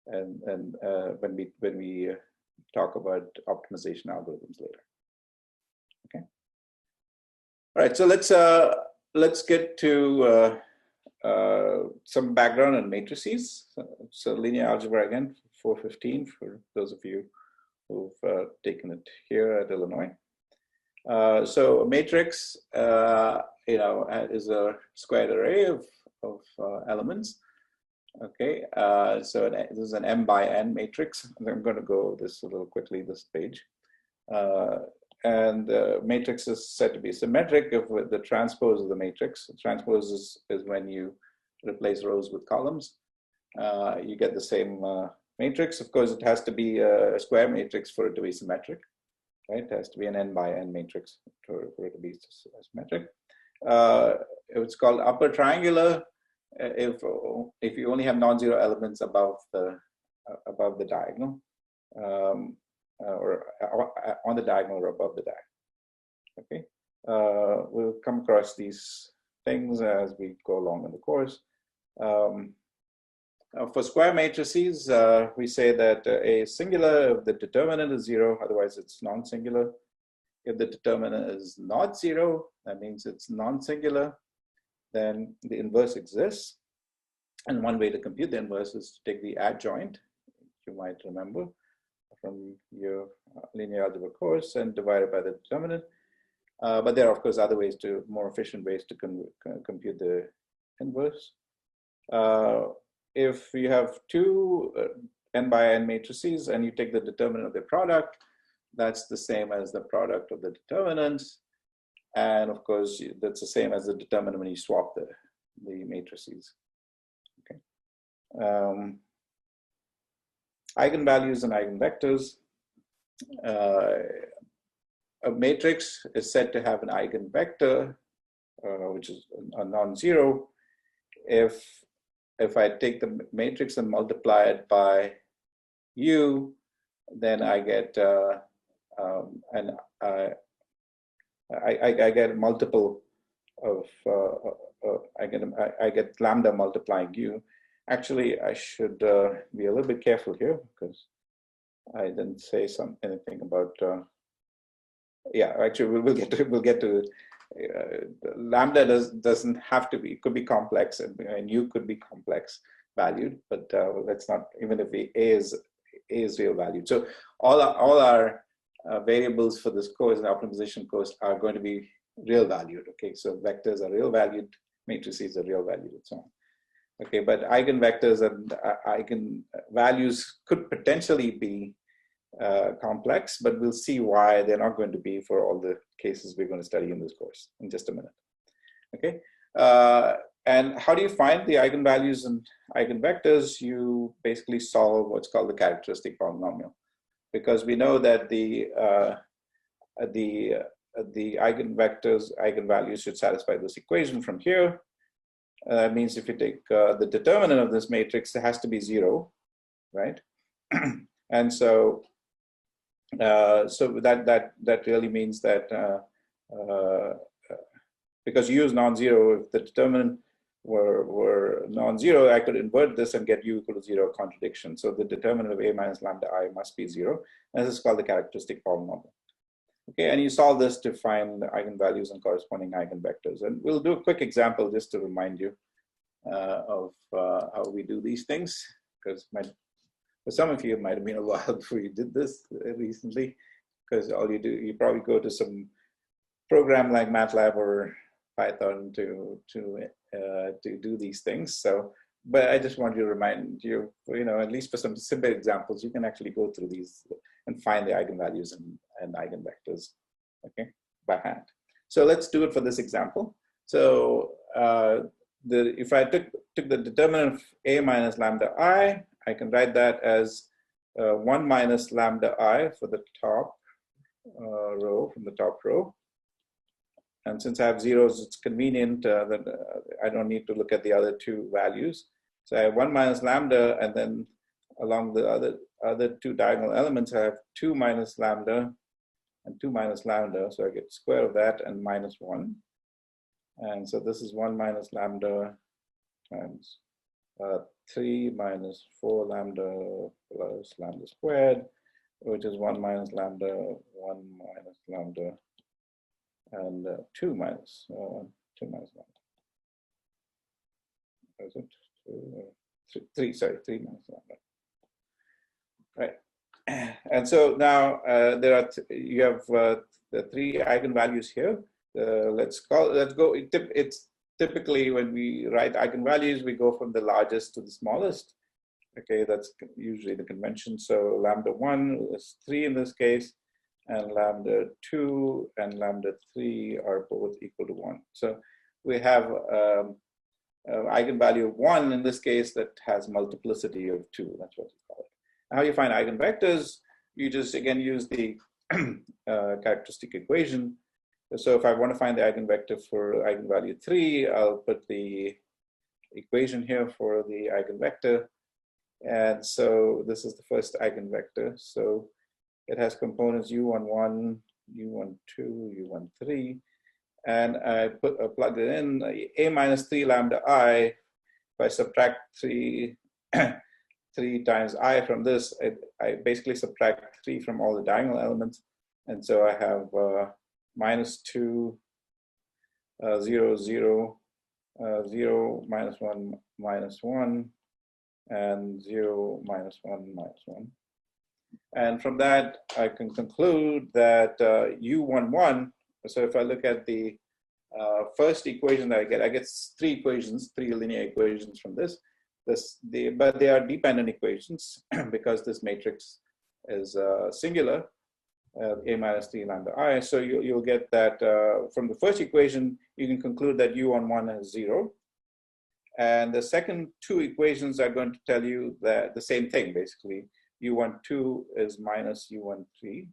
and when we talk about optimization algorithms later. Okay. All right. So let's get to some background on matrices. So linear algebra again, 415 for those of you who've taken it here at Illinois. So a matrix, is a squared array of elements. Okay, so this is an m by n matrix. I'm going to go over this a little quickly, this page. And the matrix is said to be symmetric if with the transpose of the matrix. The transpose is when you replace rows with columns. You get the same matrix. Of course, it has to be a square matrix for it to be symmetric. Right, it has to be an n by n matrix for it to be symmetric. It's called upper triangular if you only have non-zero elements above the diagonal, or on the diagonal or above the diagonal. Okay, we'll come across these things as we go along in the course. For square matrices, we say that A is singular if the determinant is 0, otherwise it's non-singular. If the determinant is not 0, that means it's non-singular, then the inverse exists. And one way to compute the inverse is to take the adjoint, you might remember from your linear algebra course, and divide it by the determinant. But there are, of course, other ways more efficient ways to compute the inverse. If you have two n by n matrices and you take the determinant of their product, that's the same as the product of the determinants. And of course, that's the same as the determinant when you swap the matrices. Okay. Eigenvalues and eigenvectors. A matrix is said to have an eigenvector, which is a non-zero, if I take the matrix and multiply it by U, then I get I get a multiple of I get lambda multiplying U. Actually, I should be a little bit careful here because I didn't say anything about. Yeah, actually, we'll get to. Lambda doesn't have to be. It could be complex, and U could be complex valued, but let's not. Even if the A is real valued, so all our variables for this course and optimization course are going to be real valued. Okay, so vectors are real valued, matrices are real valued, and so on. Okay, but eigenvectors and eigenvalues could potentially be complex, but we'll see why they're not going to be for all the cases we're going to study in this course in just a minute. Okay, and how do you find the eigenvalues and eigenvectors? You basically solve what's called the characteristic polynomial, because we know that the eigenvectors, eigenvalues should satisfy this equation from here. That means if you take the determinant of this matrix, it has to be 0, right? And so, that really means that because u is non-zero, if the determinant were non-zero, I could invert this and get u equal to 0 contradiction. So the determinant of a minus lambda I must be 0. And this is called the characteristic polynomial. Okay, and you solve this to find the eigenvalues and corresponding eigenvectors. And we'll do a quick example just to remind you of how we do these things, because for some of you, it might have been a while before you did this recently, because all you do, you probably go to some program like MATLAB or Python to do these things. So, but I just want to remind you, at least for some simple examples, you can actually go through these and find the eigenvalues and eigenvectors, okay, by hand. So let's do it for this example. So if I took the determinant of a minus lambda I can write that as 1 minus lambda I for the top row, from the top row. And since I have zeros, it's convenient that I don't need to look at the other two values. So I have 1 minus lambda, and then along the other two diagonal elements, I have 2 minus lambda and 2 minus lambda. So I get square of that and minus 1. And so this is 1 minus lambda times 3 minus 4 lambda plus lambda squared, which is 1 minus lambda, 1 minus lambda, and 2 minus lambda. Is it 3 minus lambda? Right. And so now you have the 3 eigenvalues here. Let's go. It's typically when we write eigenvalues, we go from the largest to the smallest. Okay, that's usually the convention. So lambda 1 is 3 in this case, and lambda 2 and lambda 3 are both equal to 1. So we have an eigenvalue of 1 in this case that has multiplicity of 2. That's what we call it. How you find eigenvectors? You just again use the characteristic equation. So if I want to find the eigenvector for eigenvalue 3, I'll put the equation here for the eigenvector. And so this is the first eigenvector. So it has components u11, u12, u13. And I plug it in, a minus 3 lambda I. If I subtract 3 times I from this, I basically subtract 3 from all the diagonal elements. And so I have minus 2, 0, 0, 0, minus 1, minus 1, and 0, minus 1, minus 1. And from that, I can conclude that u11, so if I look at the first equation that I get 3 equations, 3 linear equations from this. But they are dependent equations because this matrix is singular. A minus 3 lambda I. So you'll get that from the first equation, you can conclude that u11 is 0. And the second 2 equations are going to tell you that the same thing, basically. u12 is minus u13.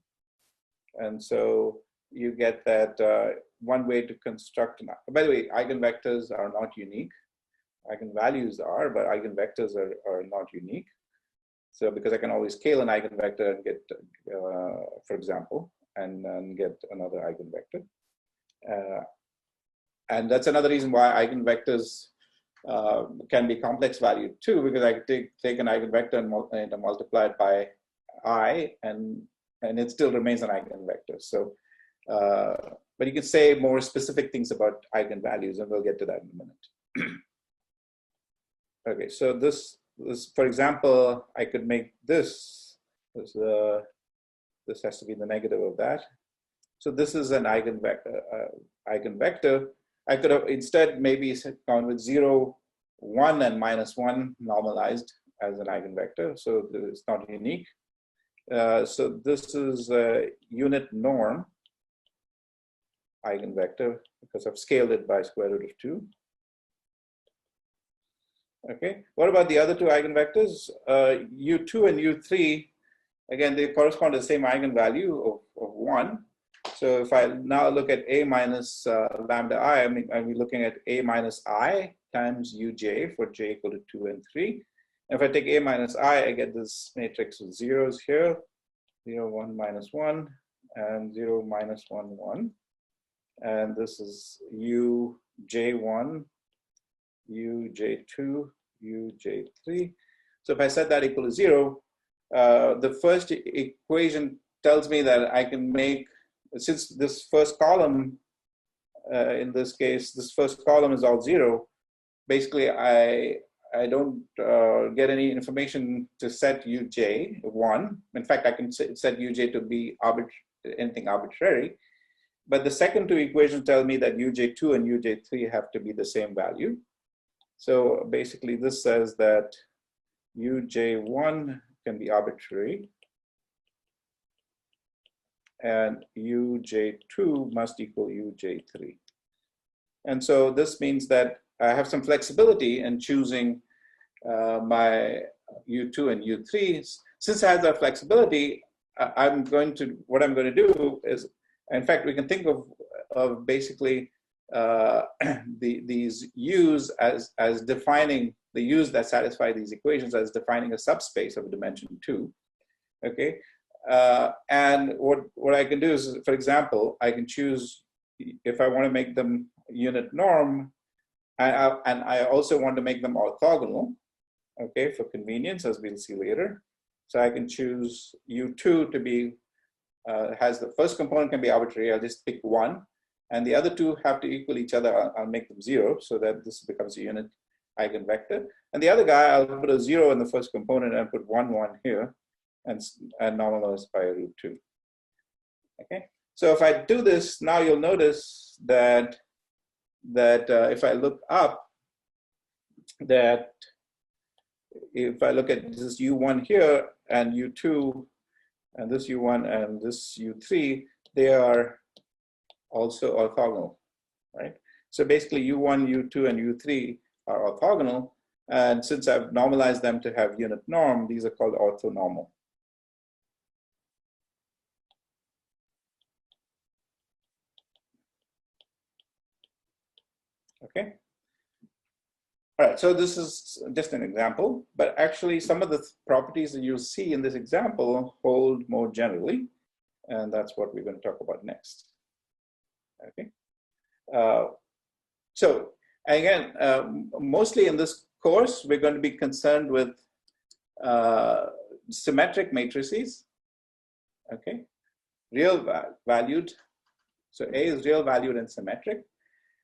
And so you get that one way to construct, by the way, eigenvectors are not unique. Eigenvalues are, but eigenvectors are not unique. So because I can always scale an eigenvector and get, for example, and get another eigenvector. And that's another reason why eigenvectors can be complex valued too, because I could take an eigenvector and multiply it by I, and it still remains an eigenvector. So, but you can say more specific things about eigenvalues, and we'll get to that in a minute. Okay, so this, for example, I could make this has to be the negative of that. So this is an eigenvector. I could have instead maybe gone with 0, 1, and minus 1 normalized as an eigenvector. So it's not unique. So this is a unit norm eigenvector because I've scaled it by square root of 2. Okay, what about the other two eigenvectors? U2 and U3, again, they correspond to the same eigenvalue of 1. So if I now look at A minus lambda I, I'm looking at A minus I times Uj for j equal to 2 and 3. And if I take A minus I get this matrix of zeros here, 0, 1, minus 1, and 0, minus 1, 1. And this is Uj1, Uj2, Uj3. So if I set that equal to 0, the first equation tells me that I can make, since this first column, in this case, this first column is all 0, basically I don't get any information to set Uj1. In fact, I can set Uj to be anything arbitrary. But the second two equations tell me that Uj2 and Uj3 have to be the same value. So basically this says that Uj1 can be arbitrary and Uj2 must equal Uj3. And so this means that I have some flexibility in choosing my U2 and U3. Since I have that flexibility, what I'm going to do is, in fact, we can think of basically these U's as defining the U's that satisfy these equations as defining a subspace of dimension 2. Okay, and what I can do is, for example, I can choose if I want to make them unit norm, and I also want to make them orthogonal. Okay, for convenience, as we'll see later. So I can choose U2 to be has the first component can be arbitrary. I'll just pick 1, and the other two have to equal each other. I'll make them 0 so that this becomes a unit eigenvector. And the other guy, I'll put a 0 in the first component and put 1, 1 here, and normalize by root 2. Okay, so if I do this, now you'll notice that if I look up, that if I look at this U1 here and U2, and this U1 and this U3, they are also orthogonal, right? So basically U1, U2, and U3 are orthogonal. And since I've normalized them to have unit norm, these are called orthonormal. Okay. All right, so this is just an example, but actually some of the properties that you see in this example hold more generally, and that's what we're going to talk about next. Okay. So again, mostly in this course, we're going to be concerned with symmetric matrices. Okay, real valued. So A is real valued and symmetric.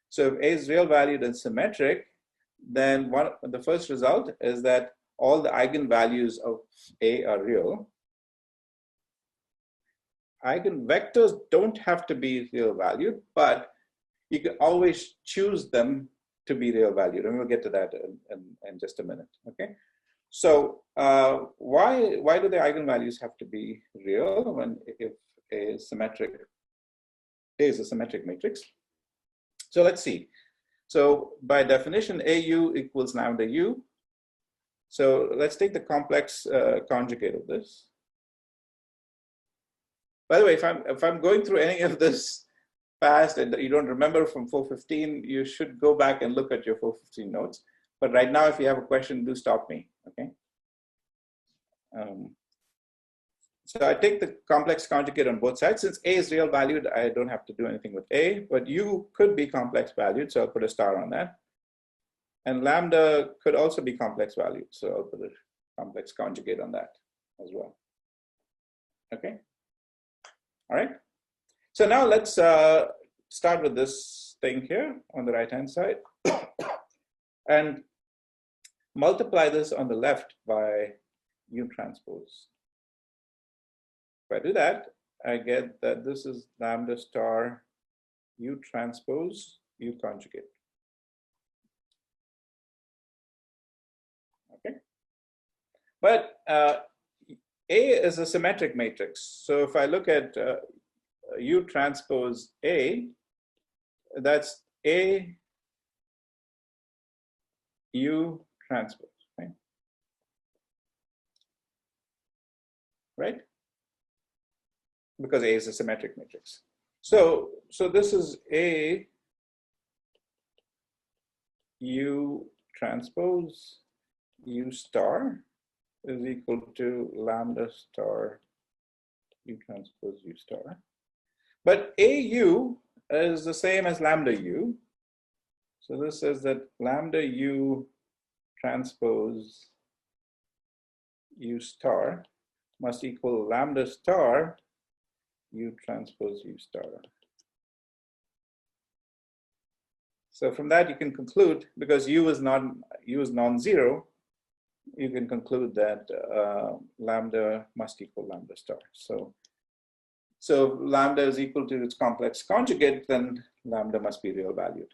So if A is real valued and symmetric, then the first result is that all the eigenvalues of A are real. Eigenvectors don't have to be real valued, but you can always choose them to be real valued, and we'll get to that in just a minute. Okay, so why do the eigenvalues have to be real when if A is symmetric? A is a symmetric matrix. So let's see. So by definition, AU equals lambda U. So let's take the complex conjugate of this. By the way, if I'm going through any of this fast and you don't remember from 415, you should go back and look at your 415 notes. But right now, if you have a question, do stop me, okay? So I take the complex conjugate on both sides. Since A is real valued, I don't have to do anything with A, but U could be complex valued, so I'll put a star on that. And lambda could also be complex valued, so I'll put a complex conjugate on that as well. Okay, all right. So now let's start with this thing here on the right-hand side and multiply this on the left by U transpose. If I do that, I get that this is lambda star U transpose U conjugate. Okay, but A is a symmetric matrix. So if I look at U transpose A, that's A U transpose, right? Right? Because A is a symmetric matrix. So this is A U transpose U star is equal to lambda star U transpose U star. But AU is the same as lambda U. So this says that lambda U transpose U star must equal lambda star U transpose U star. So from that you can conclude, because U is non-zero, you can conclude that lambda must equal lambda star. So if lambda is equal to its complex conjugate, then lambda must be real valued.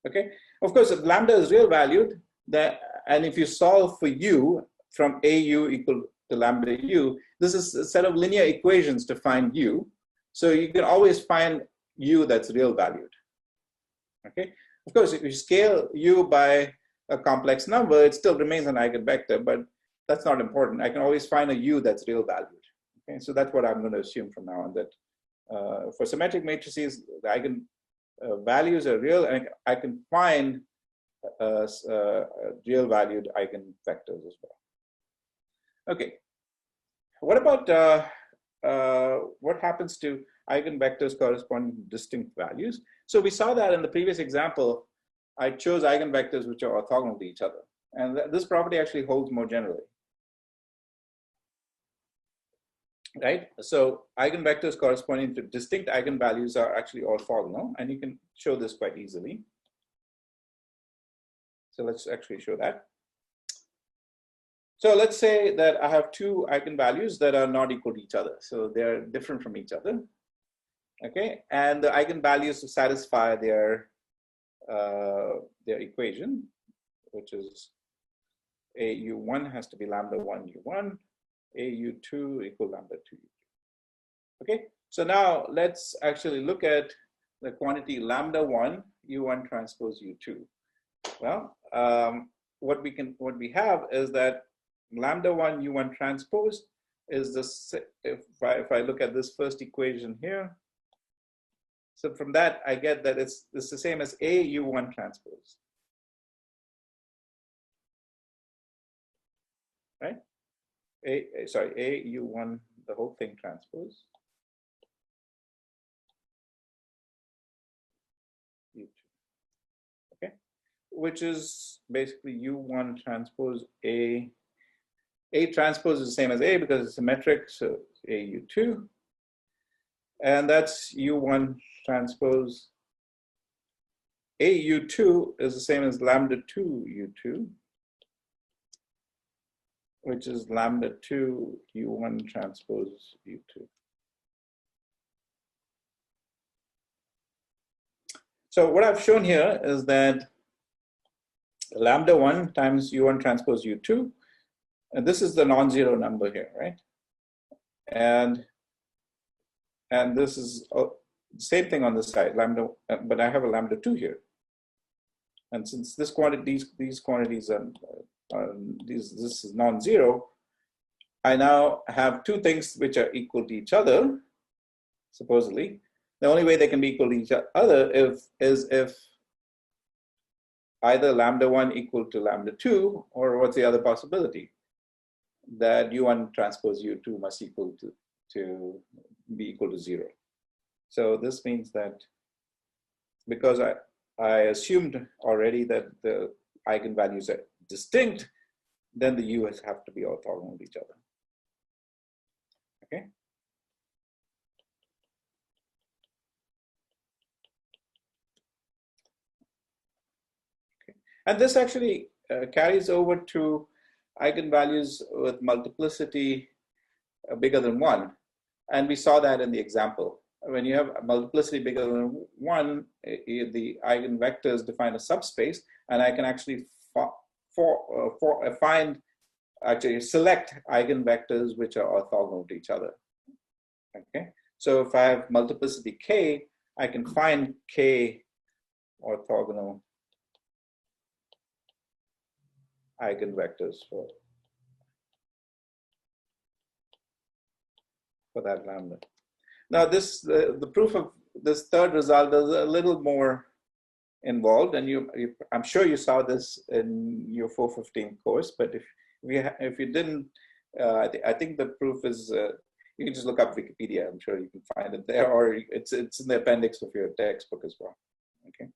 Okay. Of course, if lambda is real valued, and if you solve for U from AU equal to lambda U, this is a set of linear equations to find U. So you can always find U that's real valued. Okay. Of course, if you scale U by a complex number, it still remains an eigenvector, but that's not important. I can always find a U that's real valued. Okay, so that's what I'm going to assume from now on, that for symmetric matrices, the eigen values are real, and I can find real valued eigenvectors as well. Okay, what about what happens to eigenvectors corresponding to distinct values? So we saw that in the previous example, I chose eigenvectors which are orthogonal to each other. And this property actually holds more generally. Right? So eigenvectors corresponding to distinct eigenvalues are actually orthogonal, and you can show this quite easily. So let's actually show that. So let's say that I have two eigenvalues that are not equal to each other. So they're different from each other. Okay, and the eigenvalues satisfy their equation, which is AU1 has to be lambda 1 U1, AU2 equal lambda 2 U2. Okay, so now let's actually look at the quantity lambda 1 U1 transpose U2. Well, what we have is that lambda 1 U1 transpose is this. If I look at this first equation here, so from that I get that it's the same as AU1 transpose, right? AU1, the whole thing transpose U2. Okay, which is basically U1 transpose A. A transpose is the same as A because it's symmetric, so AU2. And that's U1 transpose AU2 is the same as lambda 2 U2, which is lambda 2 U1 transpose U2. So what I've shown here is that lambda 1 times U1 transpose U2, and this is the non-zero number here, right? And this is same thing on this side, lambda, but I have a lambda 2 here. And since this quantity, these quantities are this is non-zero, I now have two things which are equal to each other, supposedly. The only way they can be equal to each other is if either lambda 1 equal to lambda 2, or what's the other possibility? That U1 transpose U2 must equal to be equal to 0. So this means that because I assumed already that the eigenvalues are distinct, then the U's have to be orthogonal to each other. Okay. Okay. And this actually carries over to eigenvalues with multiplicity bigger than 1. And we saw that in the example. When you have a multiplicity bigger than 1, the eigenvectors define a subspace, and I can actually find actually select eigenvectors which are orthogonal to each other. Okay, so if I have multiplicity k, I can find k orthogonal eigenvectors for that lambda. Now this the proof of this third result is a little more involved, and I'm sure you saw this in your 415 course, but if you didn't, I think the proof is you can just look up Wikipedia. I'm sure you can find it there, or it's in the appendix of your textbook as well. Okay.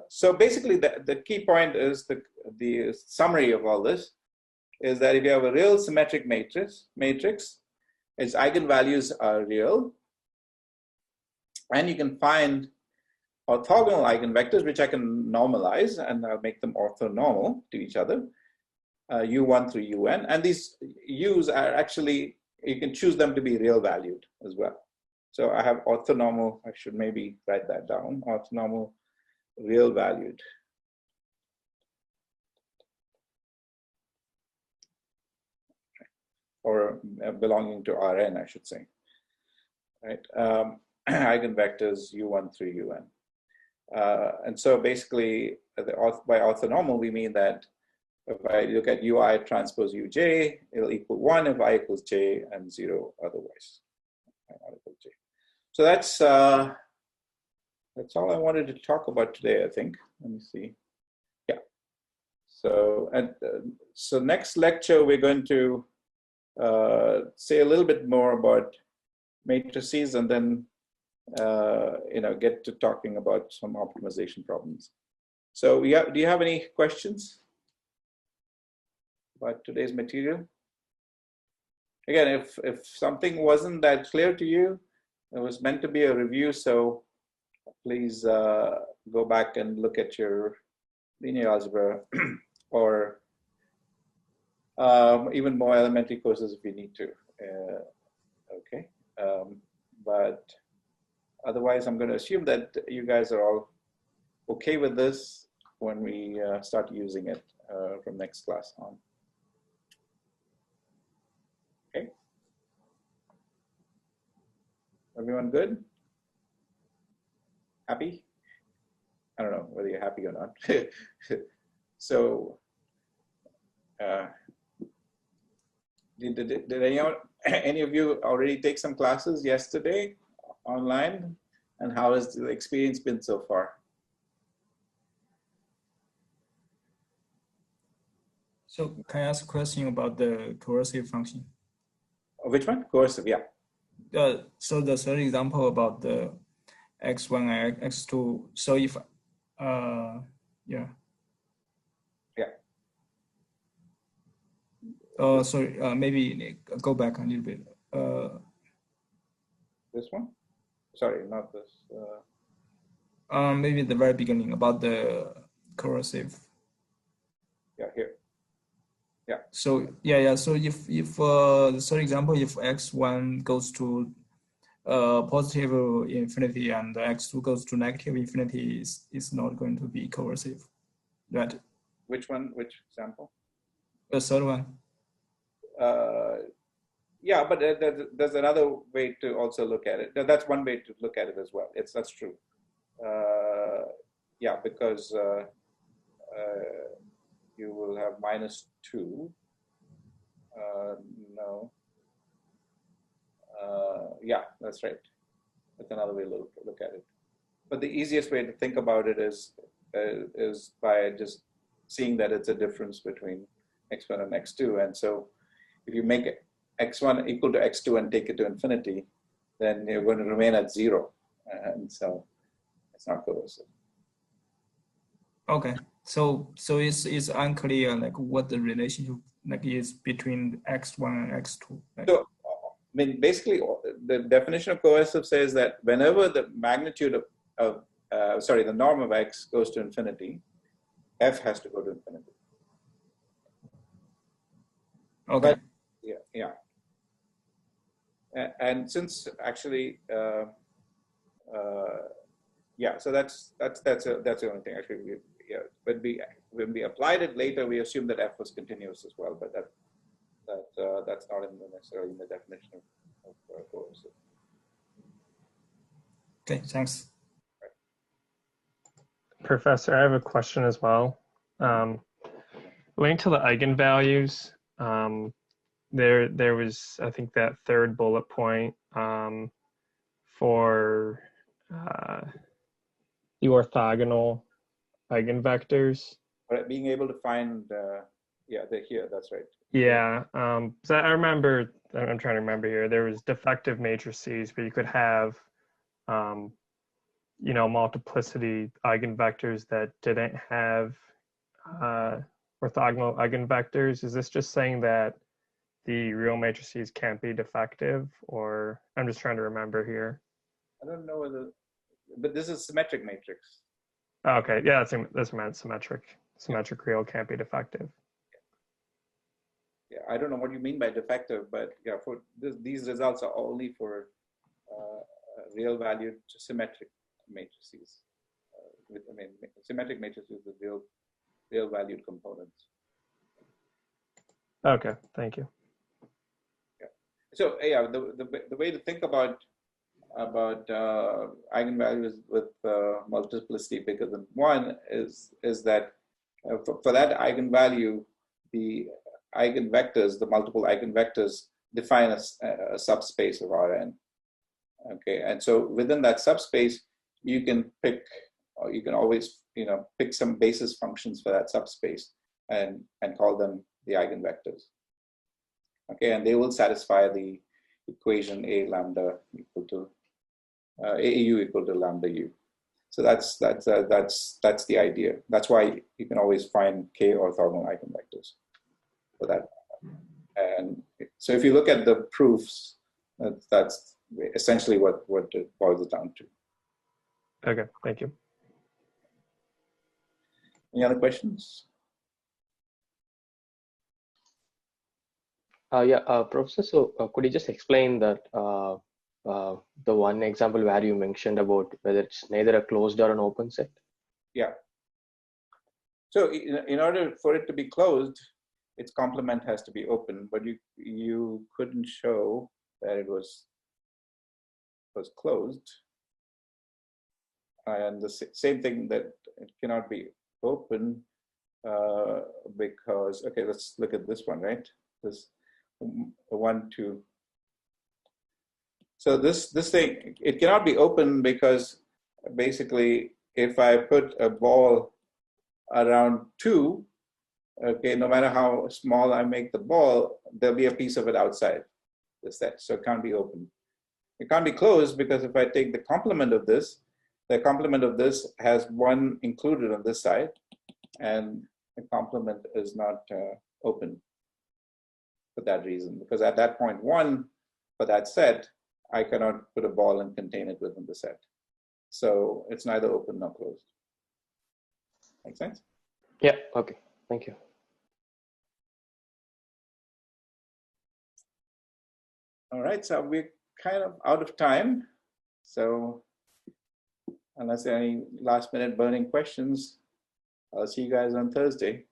So basically, the key point is the summary of all this is that if you have a real symmetric matrix, its eigenvalues are real, and you can find orthogonal eigenvectors, which I can normalize, and I'll make them orthonormal to each other, u1 through un, and these u's are actually, you can choose them to be real valued as well. So I have orthonormal, I should maybe write that down, orthonormal real valued. Or belonging to Rn, I should say, right? Eigenvectors u1 through un. And so basically, by orthonormal, we mean that if I look at ui transpose uj, it'll equal 1 if I equals j and 0 otherwise. So that's all I wanted to talk about today, I think. Let me see. Yeah. So, so next lecture, we're going to say a little bit more about matrices, and then get to talking about some optimization problems. So do you have any questions about today's material? Again, if something wasn't that clear to you, it was meant to be a review, so please go back and look at your linear algebra or even more elementary courses if you need to. Okay, but otherwise, I'm going to assume that you guys are all okay with this when we start using it from next class on. Okay. Everyone good? Happy? I don't know whether you're happy or not. So, did any of you already take some classes yesterday online? And how has the experience been so far? So can I ask a question about the coercive function? Which one? Coercive, yeah. So the third example about the x1 and x2. So if, yeah. Sorry, maybe go back a little bit. This one? Sorry, not this. Maybe the very beginning about the coercive. Yeah, here. Yeah. So yeah. So if the third example, if x1 goes to positive infinity and x2 goes to negative infinity, is not going to be coercive, right? Which one? Which example? The third one. Yeah, but there's another way to also look at it. That's one way to look at it as well. That's true. Yeah, because you will have -2. No. Yeah, that's right. That's another way to look at it. But the easiest way to think about it is by just seeing that it's a difference between x1 and x2. And so if you make x1 equal to x2 and take it to infinity, then you're going to remain at 0. And so it's not coercive. Okay. So it's unclear like what the relationship like is between x1 and x2. Like. So I mean, basically, the definition of coercive says that whenever the magnitude of the norm of x goes to infinity, f has to go to infinity. Okay. But, yeah. And since actually, yeah, so that's the only thing. Actually, yeah, when we applied it later, we assumed that f was continuous as well, but that's not necessarily in the definition of coercive. Okay, thanks. Professor, I have a question as well. Going to the eigenvalues, there was, I think, that third bullet point for the orthogonal eigenvectors. But being able to find, yeah, they're here. That's right. Yeah, so I remember. I'm trying to remember here. There was defective matrices, but you could have, you know, multiplicity eigenvectors that didn't have orthogonal eigenvectors. Is this just saying that the real matrices can't be defective, or I'm just trying to remember here? I don't know whether, but this is symmetric matrix. Okay, yeah, that's meant symmetric. Symmetric real can't be defective. Yeah, I don't know what you mean by defective, but yeah, for these results are only for real valued symmetric matrices. I mean, symmetric matrices with real valued components. Okay, thank you. Yeah. So yeah, the way to think about eigenvalues with multiplicity bigger than 1 is that for that eigenvalue, the eigenvectors, the multiple eigenvectors, define a subspace of Rn. Okay, and so within that subspace, you can pick, or you can always, you know, pick some basis functions for that subspace and call them the eigenvectors. Okay, and they will satisfy the equation A lambda equal to AU equal to lambda U. So that's the idea. That's why you can always find K orthogonal eigenvectors for that. And so if you look at the proofs, that's essentially what it boils down to. Okay, thank you. Any other questions? Yeah, Professor, so could you just explain that the one example where you mentioned about whether it's neither a closed or an open set? Yeah. So in order for it to be closed, its complement has to be open, but you couldn't show that it was closed. And the same thing, that it cannot be open because, okay, let's look at this one, right? This 1, 2. So this thing, it cannot be open because basically if I put a ball around 2, okay, no matter how small I make the ball, there'll be a piece of it outside the set, so it can't be open. It can't be closed because if I take the complement of this, the complement of this has 1 included on this side, and the complement is not open for that reason, because at that point 1 for that set, I cannot put a ball and contain it within the set. So it's neither open nor closed. Make sense? Yeah, okay, thank you. All right, so we're kind of out of time. So unless there are any last minute burning questions, I'll see you guys on Thursday.